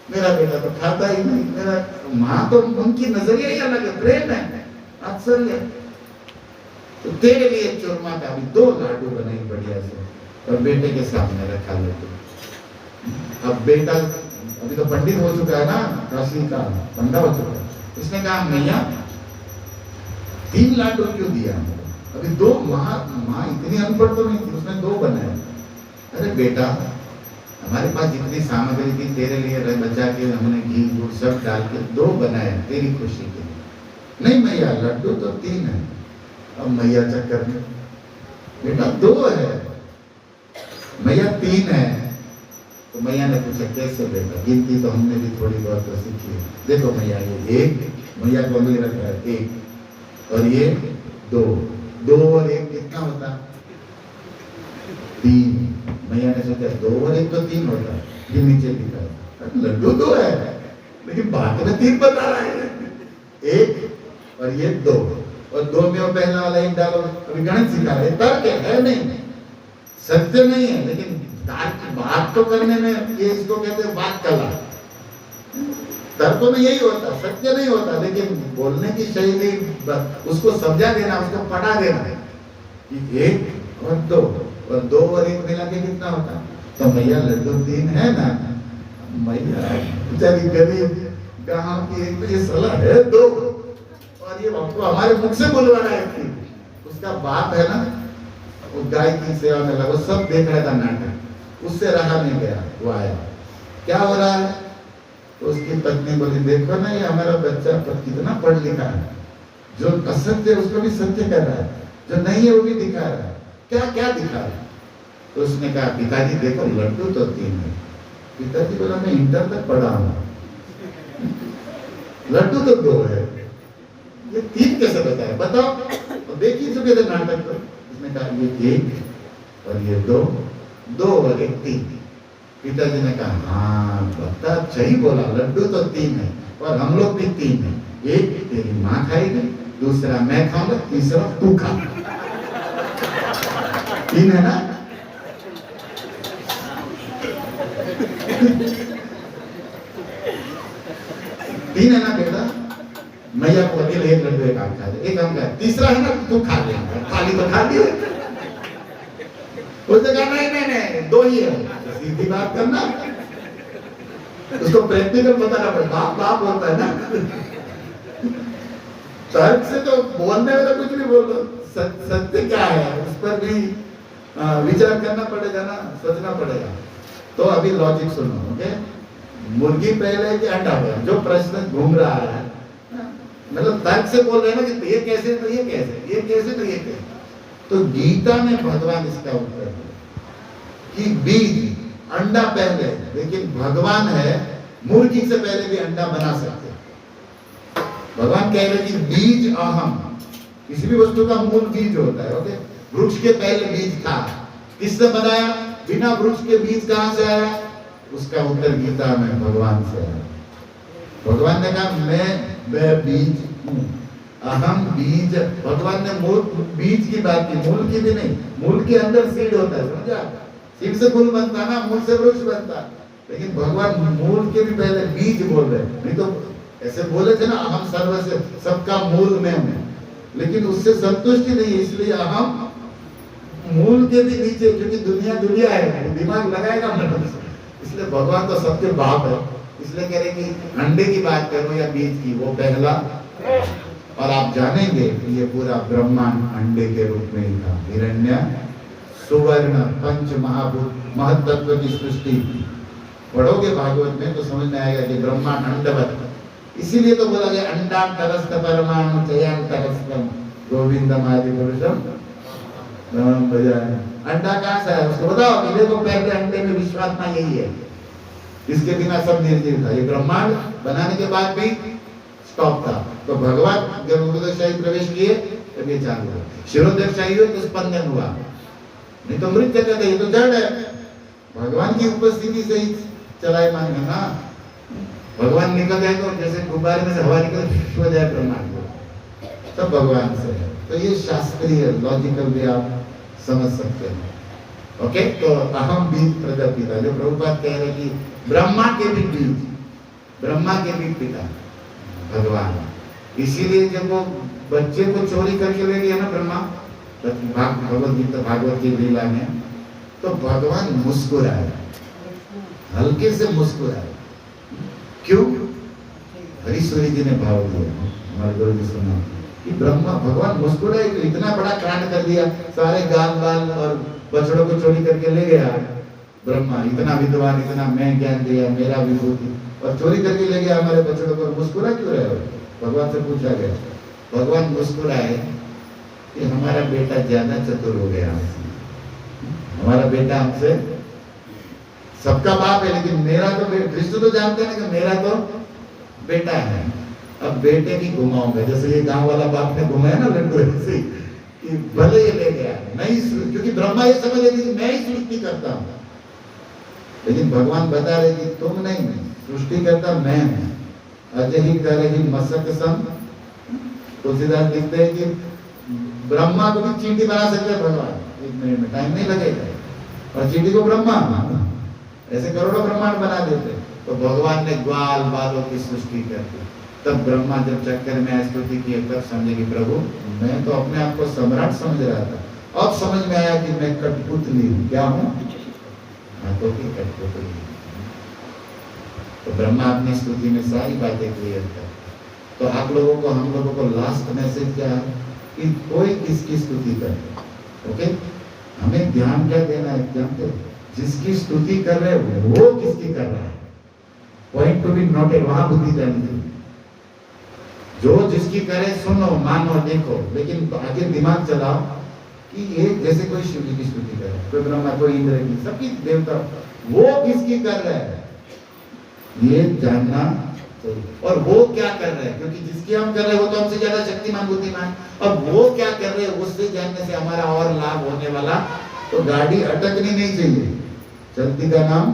[SPEAKER 1] मेरा बेटा तो खाता ही नहीं, मेरा माँ तो उनकी नजरिया ही अलग है, प्रेम है, वात्सल्य। तो तेरे लिए चूरमा का भी 2 लाडू बनाई बढ़िया से, और बेटे के सामने रखा लड्डू। अब बेटा अभी तो पंडित हो चुका है ना, काशी का पंडा हो चुका है, उसने कहा मैया 3 लाडू क्यों दिया हमको, अभी 2, माँ इतनी अनपढ़ तो नहीं थी, उसने 2 बनाए। अरे बेटा हमारे पास जितनी सामग्री थी तेरे लिए बचा के हमने घी गुड़ सब डाल के 2 बनाए तेरी खुशी के लिए। नहीं मैया लड्डू तो 3 है। अब मैया चक्कर में, बेटा 2 है, मैया 3 है। तो मैया ने पूछा कैसे बेटा, गिनती तो हमने भी थोड़ी बहुत तो सीखी है। देखो मैया ये 1, मैया को भी रखा है 1, और ये 2, 2 और 1 कितना होता, 3। मैया ने सोचा 2 और 1 तो 3 होता है, ये नीचे लिखा है लड्डू 2 है, लेकिन बात में 3 बता रहा है, 1 और ये 2, और 2 में वो पहला वाला 1 डालो, अभी गणित सिखा रहे, तर्क है नहीं, सत्य नहीं है, लेकिन बात तो करने में ये इसको कहते हैं बात कला। तर्कों में यही होता, सत्य नहीं होता, लेकिन बोलने की शैली, उसको समझा देना, उसको पढ़ा देना कि 1 और 2, और 2 और 1 मिला के कितना होता। तो मैया लड्डू 3 है ना, मैया बेचारी गरीब गाँव की, एक तो ये सलाह है 2, और ये आपको हमारे मुख से बुलवा रहा है। उसका बाप है ना, वो गाय की सेवा में लगा, सब देख रहा था नाटक, उससे रहा नहीं गया, वो आया, क्या हो रहा है। तो उसकी पत्नी बोली देखो ना ये हमारा बच्चा कितना पढ़ लिखा है, जो असत्य है उसको भी सत्य कर रहा है, जो नहीं है वो भी दिखा रहा है, क्या क्या दिखा रहा है। तो उसने कहा पिताजी देखो लड्डू तो 3 है। पिताजी बोला मैं इंटर तक पढ़ा हूँ, लड्डू तो 2 है, ये 3 कैसे बताया, बताओ। तो देख ही चुके थे नाटक तो। उसने कहा ये 1 और ये 2, 2 और 1 3। पिताजी ने कहा हाँ बता सही बोला, लड्डू तो 3 है, और हम लोग भी 3 है, 1 तेरी माँ खाएगी, दूसरा मैं खाऊंगा, तीसरा तू खा। 3 है ना। तीन है ना बेटा, मैया को अकेले 1 लड्डू 1 आम खा दे, 1 आम खा, तीसरा है ना तू खा ले, खाली तो खा लिया। उसने कहा नहीं 2 ही है, सीधी बात करना, उसको प्रैक्टिकल बताना पड़ता, बाप होता है ना। तर्क से तो बोलने में तो कुछ भी बोलो, सत्य क्या है उस पर भी विचार करना पड़ेगा ना, सोचना पड़ेगा। तो अभी लॉजिक सुनो, ओके। मुर्गी पहले कि अंडा पहले, जो प्रश्न घूम रहा है, मतलब तर्क से बोल रहे हैं ना कि ये कैसे तो ये कैसे, ये कैसे तो ये कैसे, तो गीता में भगवान इसका उत्तर दिया कि बीज, अंडा पहले, लेकिन भगवान है मुर्गी से पहले भी अंडा बना सकते। भगवान कह रहे कि बीज अहम, किसी भी वस्तु का मूल बीज होता है। ओके, वृक्ष के पहले बीज था, किसने बनाया? बिना वृक्ष के बीज कहां से आया? उसका उत्तर गीता में भगवान से आया। भगवान ने कहा मैं बीज हूं, अहम बीज। भगवान ने मूल बीज की बात की, मूल की भी नहीं। मूल के अंदर सीड होता है, समझा? सीड से फूल बनता ना, मूल से वृक्ष बनता। लेकिन भगवान मूल के भी पहले बीज बोल रहे, नहीं तो ऐसे बोले थे ना, अहम सर्वस्य, सबका मूल में हूं। लेकिन उससे संतुष्टि नहीं, इसलिए अहम मूल के भी नीचे, क्योंकि दुनिया है, दिमाग लगाएगा मनुष्य। इसलिए भगवान तो सबके बाप है, इसलिए कह रहे कि अंडे की बात करो या बीज की, वो पहला। और आप जानेंगे कि ये पूरा ब्रह्मांड अंडे के रूप में ही था। हिरण्य, सुवर्ण, पंच महाभूत, महत्त्व की सृष्टि पढ़ोगे भागवत में तो समझ में आएगा कि ब्रह्मांड अंडवत। इसीलिए तो बोला गया अंडांतरस्थ परमाणु चयांतरस्थम गोविंदम आदि पुरुषम अंडा कहां से है उसको बताओ। कि देखो पहले अंडे में विश्वात्मा यही है, इसके बिना सब निर्जीव था। ये ब्रह्मांड बनाने के बाद भी स्टॉप था। तो भगवान जब उदयशाही प्रवेश किए तब ये चालू हुआ। शिरोदेवशाही हुए तो स्पंदन हुआ, नहीं तो मृत जगत है, ये तो जड़ है। भगवान की उपस्थिति से ही चलायमान है ना। भगवान निकल जाए तो जैसे गुब्बारे में से हवा निकल हो जाए ब्रह्मांड को, सब भगवान से है। तो ये शास्त्रीय लॉजिकल भी आप समझ सकते हैं। ओके, तो अहम बीज प्रजापिता, जो प्रभुपाद कह रहे कि ब्रह्मा के भी बीज, ब्रह्मा के भी पिता भगवान। इसीलिए जब वो बच्चे को चोरी करके ले गया ना ब्रह्मा, भागवत की लीला में, तो भगवान मुस्कुराए, हल्के से मुस्कुराए। क्यों? हरीश्वरी जी ने भाव दिया, हमारे गुरु जी सुना कि ब्रह्मा भगवान मुस्कुराए तो इतना बड़ा कांड कर दिया, सारे गाल बाल और बछड़ों को चोरी करके ले गया ब्रह्मा, इतना विद्वान, इतना मैं ज्ञान दिया, मेरा विभूति, और चोरी करके ले गया हमारे बछड़ों को। मुस्कुरा क्यों रहे हो? भगवान से पूछा गया। भगवान मुस्कुराए कि हमारा बेटा ज्यादा चतुर हो गया हमसे, हमारा बेटा हमसे, सबका बाप है लेकिन मेरा तो, कृष्ण तो जानते हैं कि मेरा तो बेटा है। अब बेटे की घुमाऊंगा, जैसे ये गांव वाला बाप ने घुमाया ना लड्डू, ऐसे कि भले ये ले गया नहीं, क्योंकि ब्रह्मा ये समझ लेती कि मैं ही सृष्टि करता हूं। लेकिन भगवान बता रहे कि तुम नहीं, सृष्टि करता मैं हूं। अजय ही करे मसक सम, तुलसीदास लिखते हैं कि ब्रह्मा को भी चींटी बना सकते हैं भगवान, 1 मिनट में, टाइम नहीं लगेगा। और चींटी को ब्रह्मा, ऐसे करोड़ों ब्रह्मांड बना देते। तो भगवान ने ग्वाल बालों की सृष्टि कर दी। तब ब्रह्मा जब चक्कर में स्तुति की, तब समझे कि प्रभु मैं तो अपने आप को सम्राट समझ रहा था, अब समझ में आया कि मैं कठपुतली हूं। क्या हूं? हाथों की कठपुतली। तो ब्रह्मा अपनी स्तुति में सारी बातें क्लियर कर। तो आप लोगों को, हम लोगों को लास्ट मैसेज क्या है कि कोई किसकी स्तुति करे। ओके, हमें ध्यान क्या देना है? जानते हो, जिसकी स्तुति कर रहे हो वो किसकी कर रहा है, पॉइंट टू बी नोटेड, वहां बुद्धि जानी चाहिए। जो जिसकी करे सुनो, मानो, देखो, लेकिन आगे दिमाग चलाओ कि ये जैसे कोई शिव जी की स्तुति करे, कोई ब्रह्मा, कोई इंद्र की, सबकी देवता, वो किसकी कर रहा है ये जानना चाहिए। और वो क्या कर रहे हैं, क्योंकि जिसकी हम कर रहे हैं वो तो हमसे ज्यादा शक्तिमान, बुद्धिमान। अब वो क्या कर रहे हैं उससे जानने से हमारा और लाभ होने वाला। तो गाड़ी अटकनी नहीं चाहिए, चलती का नाम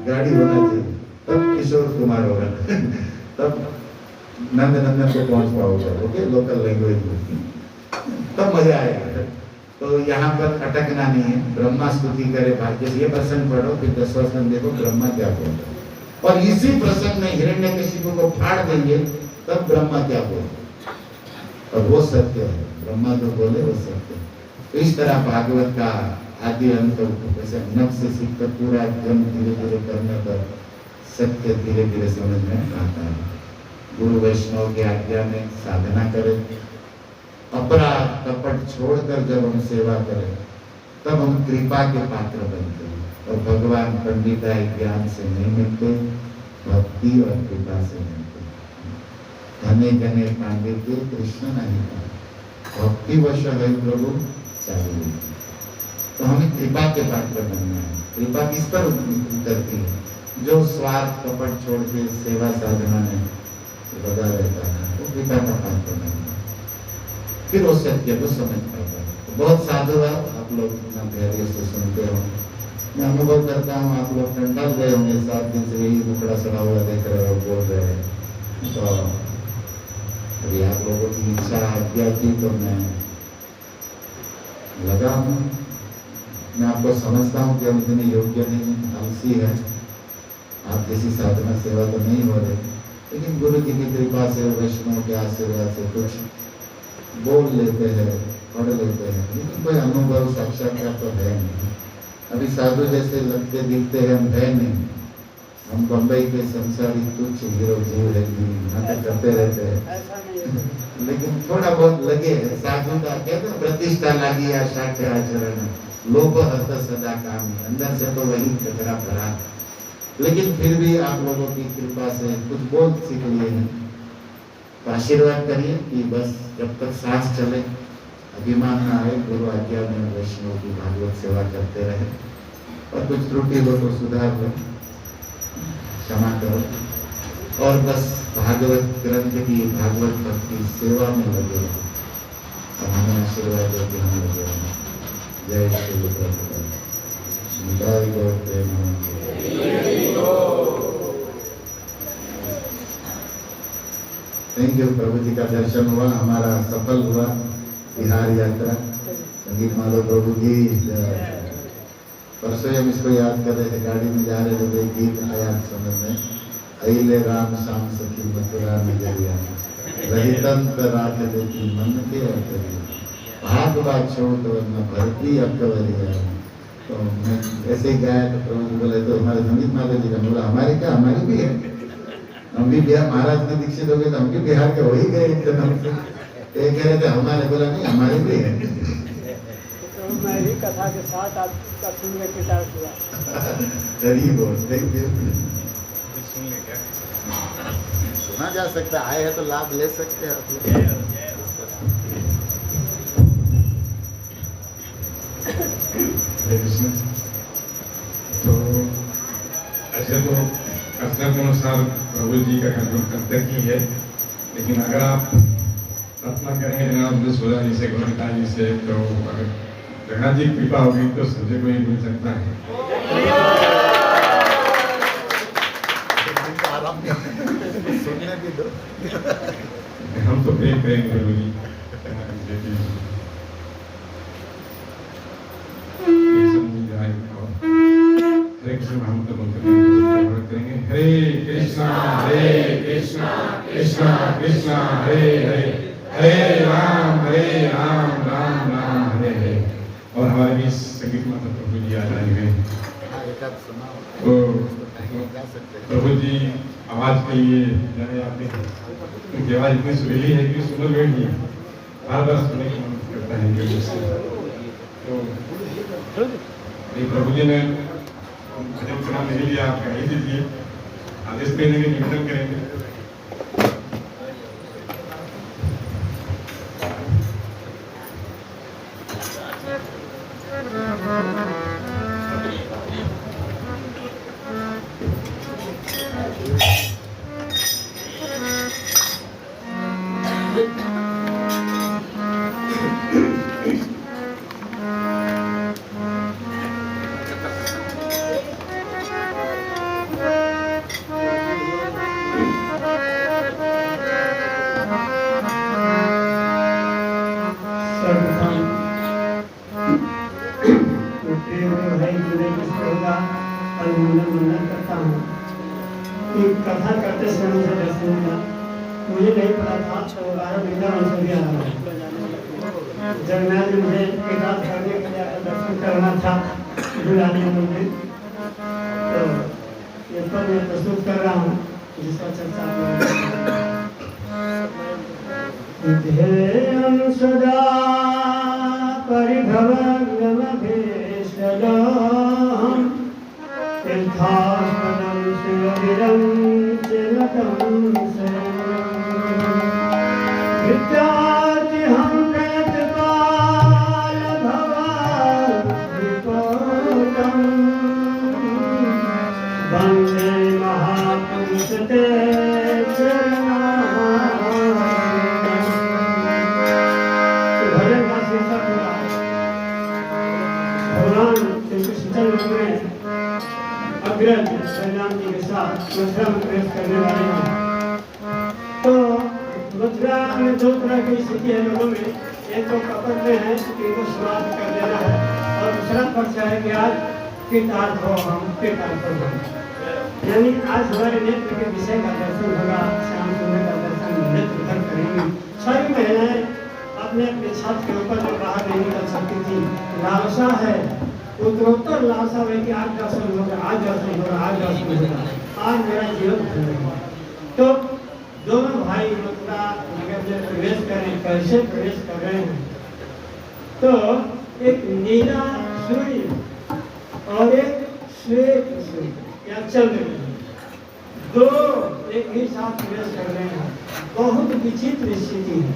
[SPEAKER 1] गाड़ी होना चाहिए, तब किशोर कुमार होगा तब नंदनंदन को पहुंच पाओगे। ओके, लोकल लैंग्वेज में, तब मजा आएगा। तो यहाँ पर अटकना नहीं है। ब्रह्मा स्तुति करे, भाग्य ये प्रसंग पढ़ो, फिर 10वां प्रसंग देखो ब्रह्मा क्या बोलते, और इसी प्रसंग में हिरण्यकशिपु को फाड़ देंगे, तब ब्रह्मा क्या बोलते, और वो सत्य है। ब्रह्मा जो बोले वो सत्य है। तो इस तरह भागवत का आदि अंत वैसे नख से सीखकर पूरा जन्म धीरे धीरे करने पर सत्य धीरे धीरे समझ में आता है। गुरु वैष्णव की आज्ञा में साधना करें, अपराध कपट छोड़कर जब हम सेवा करें तब हम कृपा के पात्र बनते हैं। और भगवान पंडिताई ज्ञान से नहीं मिलते, भक्ति और कृपा से मिलते। धने जने पांडित्य कृष्ण नहीं पाए। भक्तिवश है प्रभु चाहिए। तो हमें कृपा के पात्र बनना है। कृपा किस पर उतरती है? जो स्वार्थ कपट छोड़ के सेवा साधना में लगा रहता है वो कृपा का पात्र बनना है। फिर वो सत्य को समझ पाता है। बहुत साधु है, आप लोग इतना धैर्य से सुनते हो। मैं अनुभव करता हूँ आप लोग कंटाल गए होंगे, 7 दिन से यही मुखड़ा सड़ा हुआ देख रहे हो, बोल रहे हैं। तो अभी आप लोगों की इच्छा आज्ञा थी तो मैं लगा हूँ। मैं आपको समझता हूँ कि हम इतने योग्य नहीं, आलसी है, आप जैसी साधना सेवा तो नहीं हो रही, लेकिन गुरु जी की कृपा से, वैष्णव के आशीर्वाद से कुछ बोल लेते हैं, पढ़ लेते हैं, लेकिन कोई अनुभव साक्षात्कार तो है नहीं। अभी साधु जैसे लगते दिखते हैं, हम है नहीं। हम बम्बई के संसारी तुच्छ हीरो जीव है, नाटक करते रहते हैं। लेकिन थोड़ा बहुत लगे साधु का कहते हैं प्रतिष्ठा लगी शाख्य आचरण, लोभ हत सदा काम, अंदर से तो वही कचरा भरा। लेकिन फिर भी आप लोगों की कृपा से कुछ बोल सीख लिए हैं। तो आशीर्वाद करिए कि बस जब तक सांस चले अभिमान ना आए, गुरु आज्ञा में वैष्णव की भागवत सेवा करते रहे। और कुछ त्रुटि हो तो सुधार लो, क्षमा करो, और बस भागवत ग्रंथ की, भागवत भक्ति सेवा में लगे रहो। और हमें आशीर्वाद दो कि हम लगे रहें। जय श्री प्रभुपाद। निताय गौर प्रेमानंद। Thank you. प्रभु जी का दर्शन हुआ, हमारा सफल हुआ बिहार यात्रा। संगीत माधव प्रभु जी। परसों हम इसको याद कर रहे थे, गाड़ी में जा रहे थे, तो एक गीत आया समझ में, अइले राम श्याम सखी मथुरा नगरिया, रहितंत राख देती मन के अकरिया, भाग बात छोड़ तो वरना भरती अकवरिया। तो मैं ऐसे ही गाया तो प्रभु जी बोले, तो हमारे संगीत माधव जी का बोला, हमारी क्या, हमारी भी है, हम भी बिहार, महाराज में दीक्षित हो गए तो हम भी बिहार के हो ही गए एकदम से। कह रहे थे हमारे, बोला नहीं हमारे भी है।
[SPEAKER 5] मैं ही कथा के साथ आपका सुनने के साथ हुआ।
[SPEAKER 1] सुना जा सकता, आए हैं तो लाभ ले सकते हैं आप।
[SPEAKER 6] हरे कृष्ण। तो ऐसे तो कथन के अनुसार प्रभु जी का कार्यक्रम करते ही है, लेकिन अगर आप प्रार्थना करेंगे जनाब सोजा जी से, गोविंदा जी से, तो अगर जगन्नाथ जी की कृपा होगी तो सबसे कोई मिल सकता है।
[SPEAKER 1] सुनने भी दो।
[SPEAKER 6] हम तो प्रेम करेंगे प्रभु जी। हरे कृष्ण हम तो बोलते करेंगे, हरे कृष्णा कृष्णा कृष्णा हरे हरे, हरे राम राम राम हरे हरे। और हमारे बीच संगीत माता प्रभु जी आ जाएंगे। तो प्रभु जी आवाज के लिए जाने आते हैं, उनकी आवाज इतनी सुरीली है कि सुनने में नहीं, बार बार सुनने का मन करता है। तो प्रभु जी ने भजन सुना नहीं लिया, आप कह दीजिए, आदेश पे देंगे, निवेदन करेंगे।
[SPEAKER 5] कथा करते समय मुझे दर्शन मिला, मुझे नहीं पता था जगन्नाथ जी मुझे प्रकाश करने के लिए दर्शन करना था बुलाने मुझे, तो ये पर मैं प्रस्तुत कर रहा हूँ जिसका चर्चा ध्येयं सदा परिभवग्नमभीष्टदम् तीर्थास्पदं शिवगिरं चिरतं शरणं विद्यार्थिहं प्रयत वंदे महापुरुष ते भजन का शीर्षक हुआ भगवान श्री कृष्ण चंद्र में अग्रज श्रीराम जी के साथ मथुरा में प्रवेश करने वाले हैं। तो मथुरा में दो तरह की स्थिति है लोगों में, एक तो कपट में है कि इनको समाप्त कर देना है, और दूसरा पक्ष है कि आज कृतार्थ हो हम, कृतार्थ हो हम। यानी आज हमारे नेत्र के विषय का दर्शन होगा, श्याम सुंदर का दर्शन नेत्र भर करेंगे। सारी महिलाएं अपने अपने छत के ऊपर जो बाहर नहीं निकल सकती थी, लालसा है, उत्तरोत्तर लालसा है कि आज दर्शन होगा, आज दर्शन होगा, आज दर्शन होगा, आज मेरा जीवन होगा। तो दोनों भाई मथुरा नगर में प्रवेश करें, कैसे प्रवेश कर रहे हैं? तो एक नीला सूर्य और एक श्वेत सूर्य या चंद्र, दो एक ही साथ प्रवेश कर रहे हैं। बहुत विचित्र स्थिति है।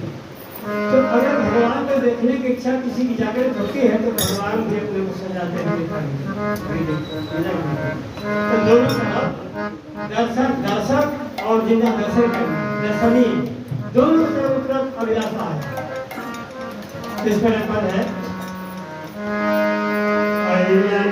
[SPEAKER 5] तो अगर भगवान को देखने की इच्छा किसी की जागृत होती है तो भगवान भी अपने को सजाते हैं। तो दोनों तरफ दर्शक और जिन्हें दर्शनी दोनों तरफ अभिलाषा है। इस पर पद है
[SPEAKER 2] Hare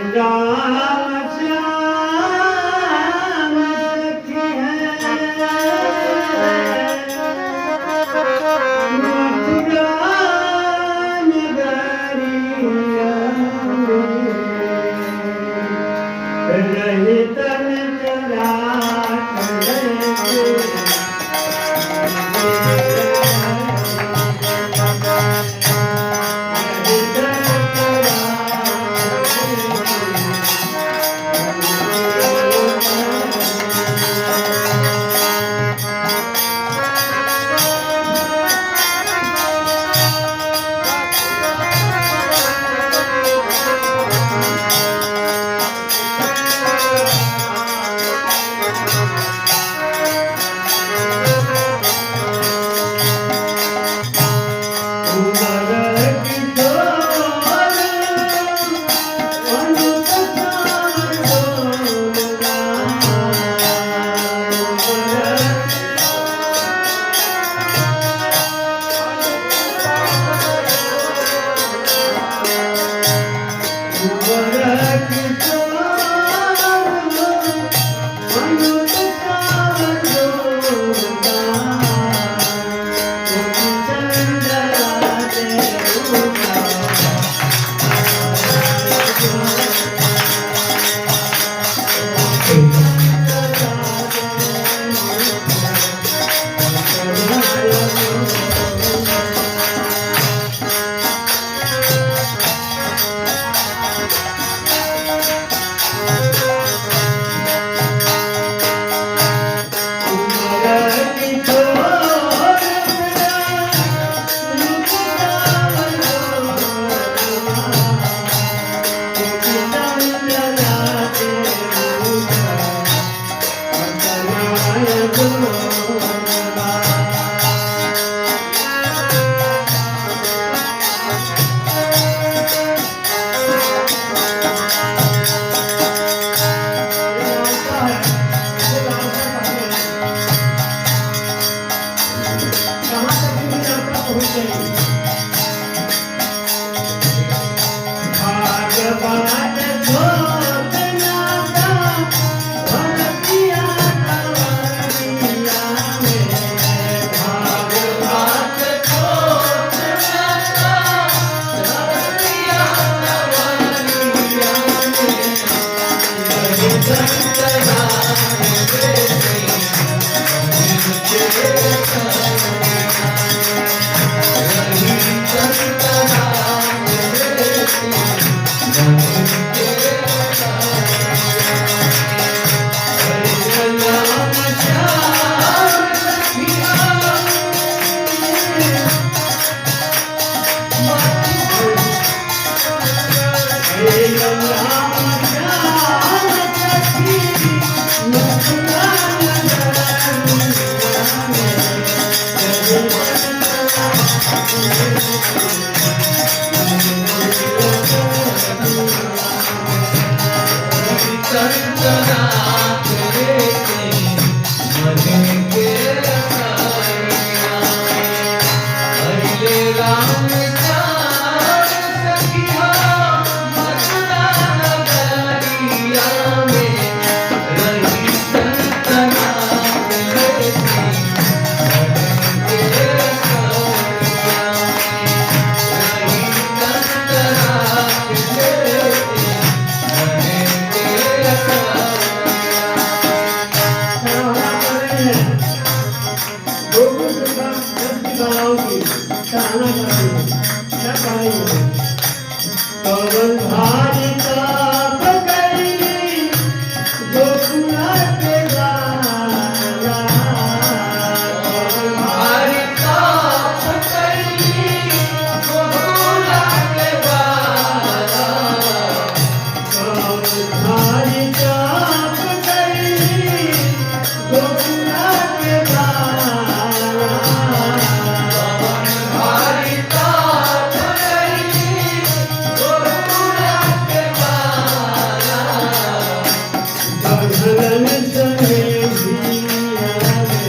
[SPEAKER 5] बंधन संगे जिया रे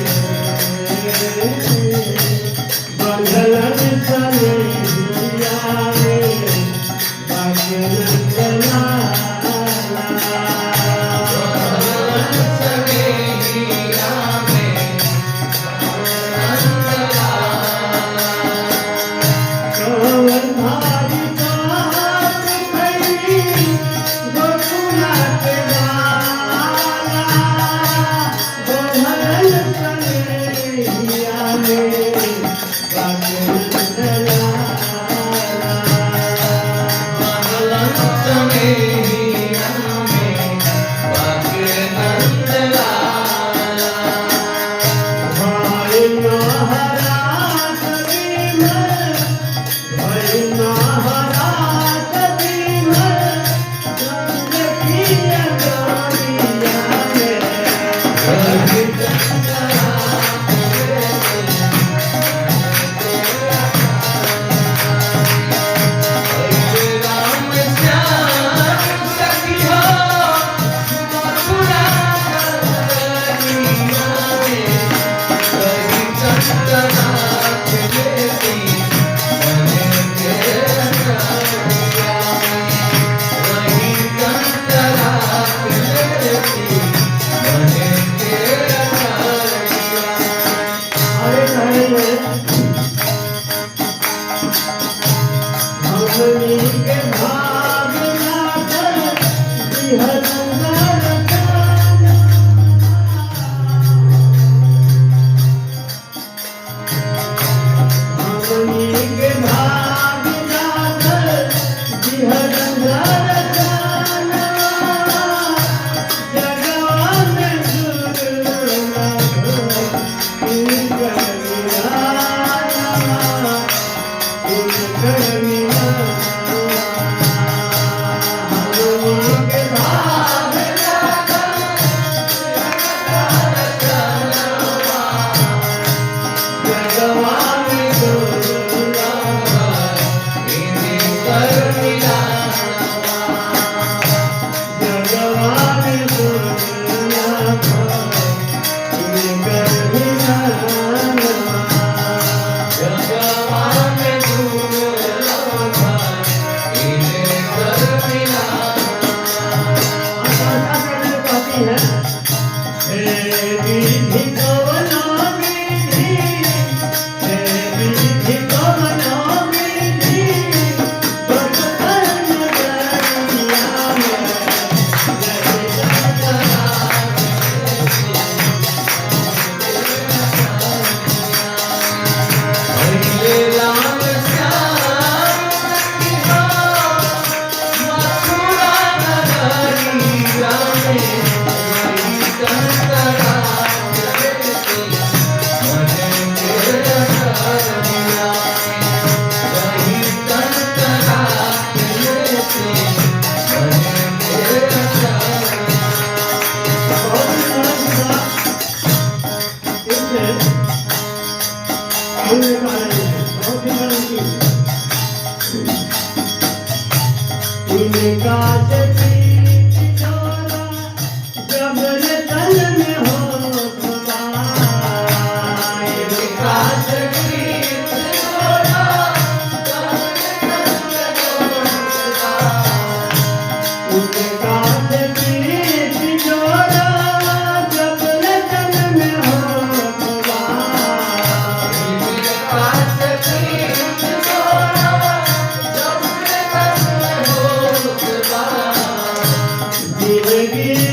[SPEAKER 5] बंधन संगे जिया रे बाके नंदलाला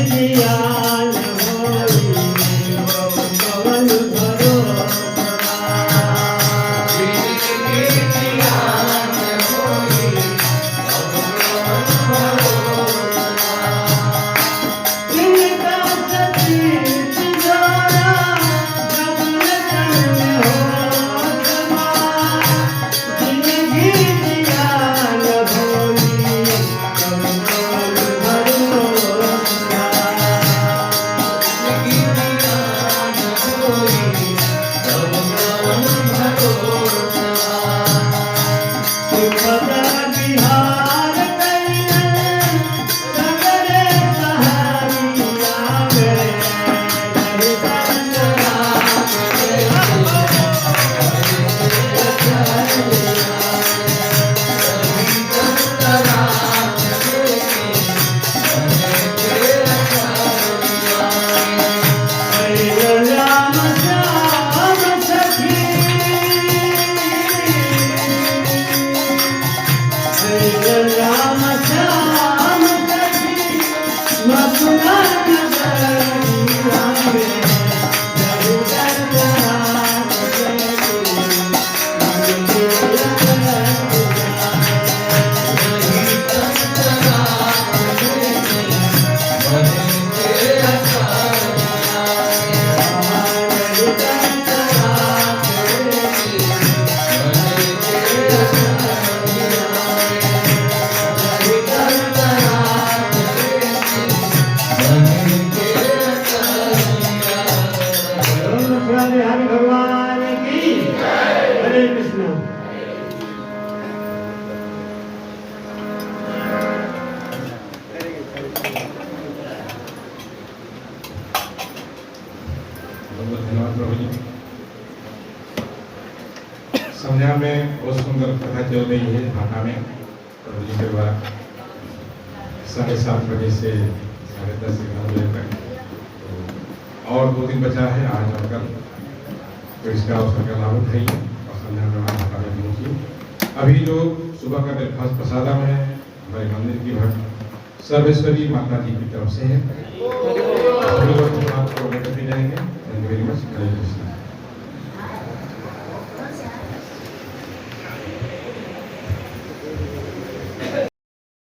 [SPEAKER 5] जिया
[SPEAKER 6] बहुत धन्यवाद प्रभु जी। संध्या में बहुत सुंदर कथा चल रही है भाटा में प्रभु जी के द्वारा 7:30 बजे से 10:30 से 11 बजे तक। तो और 2 दिन बचा है आज और कल, तो इसका अवसर का लाभ उठाइए और संध्या में भाटा में पहुँचिए। अभी जो सुबह का ब्रेकफास्ट प्रसादम है हमारे मंदिर की भक्त सर्वेश्वरी माता जी की तरफ से है। आपको जाएंगे। Thank you very much. Hare Krishna.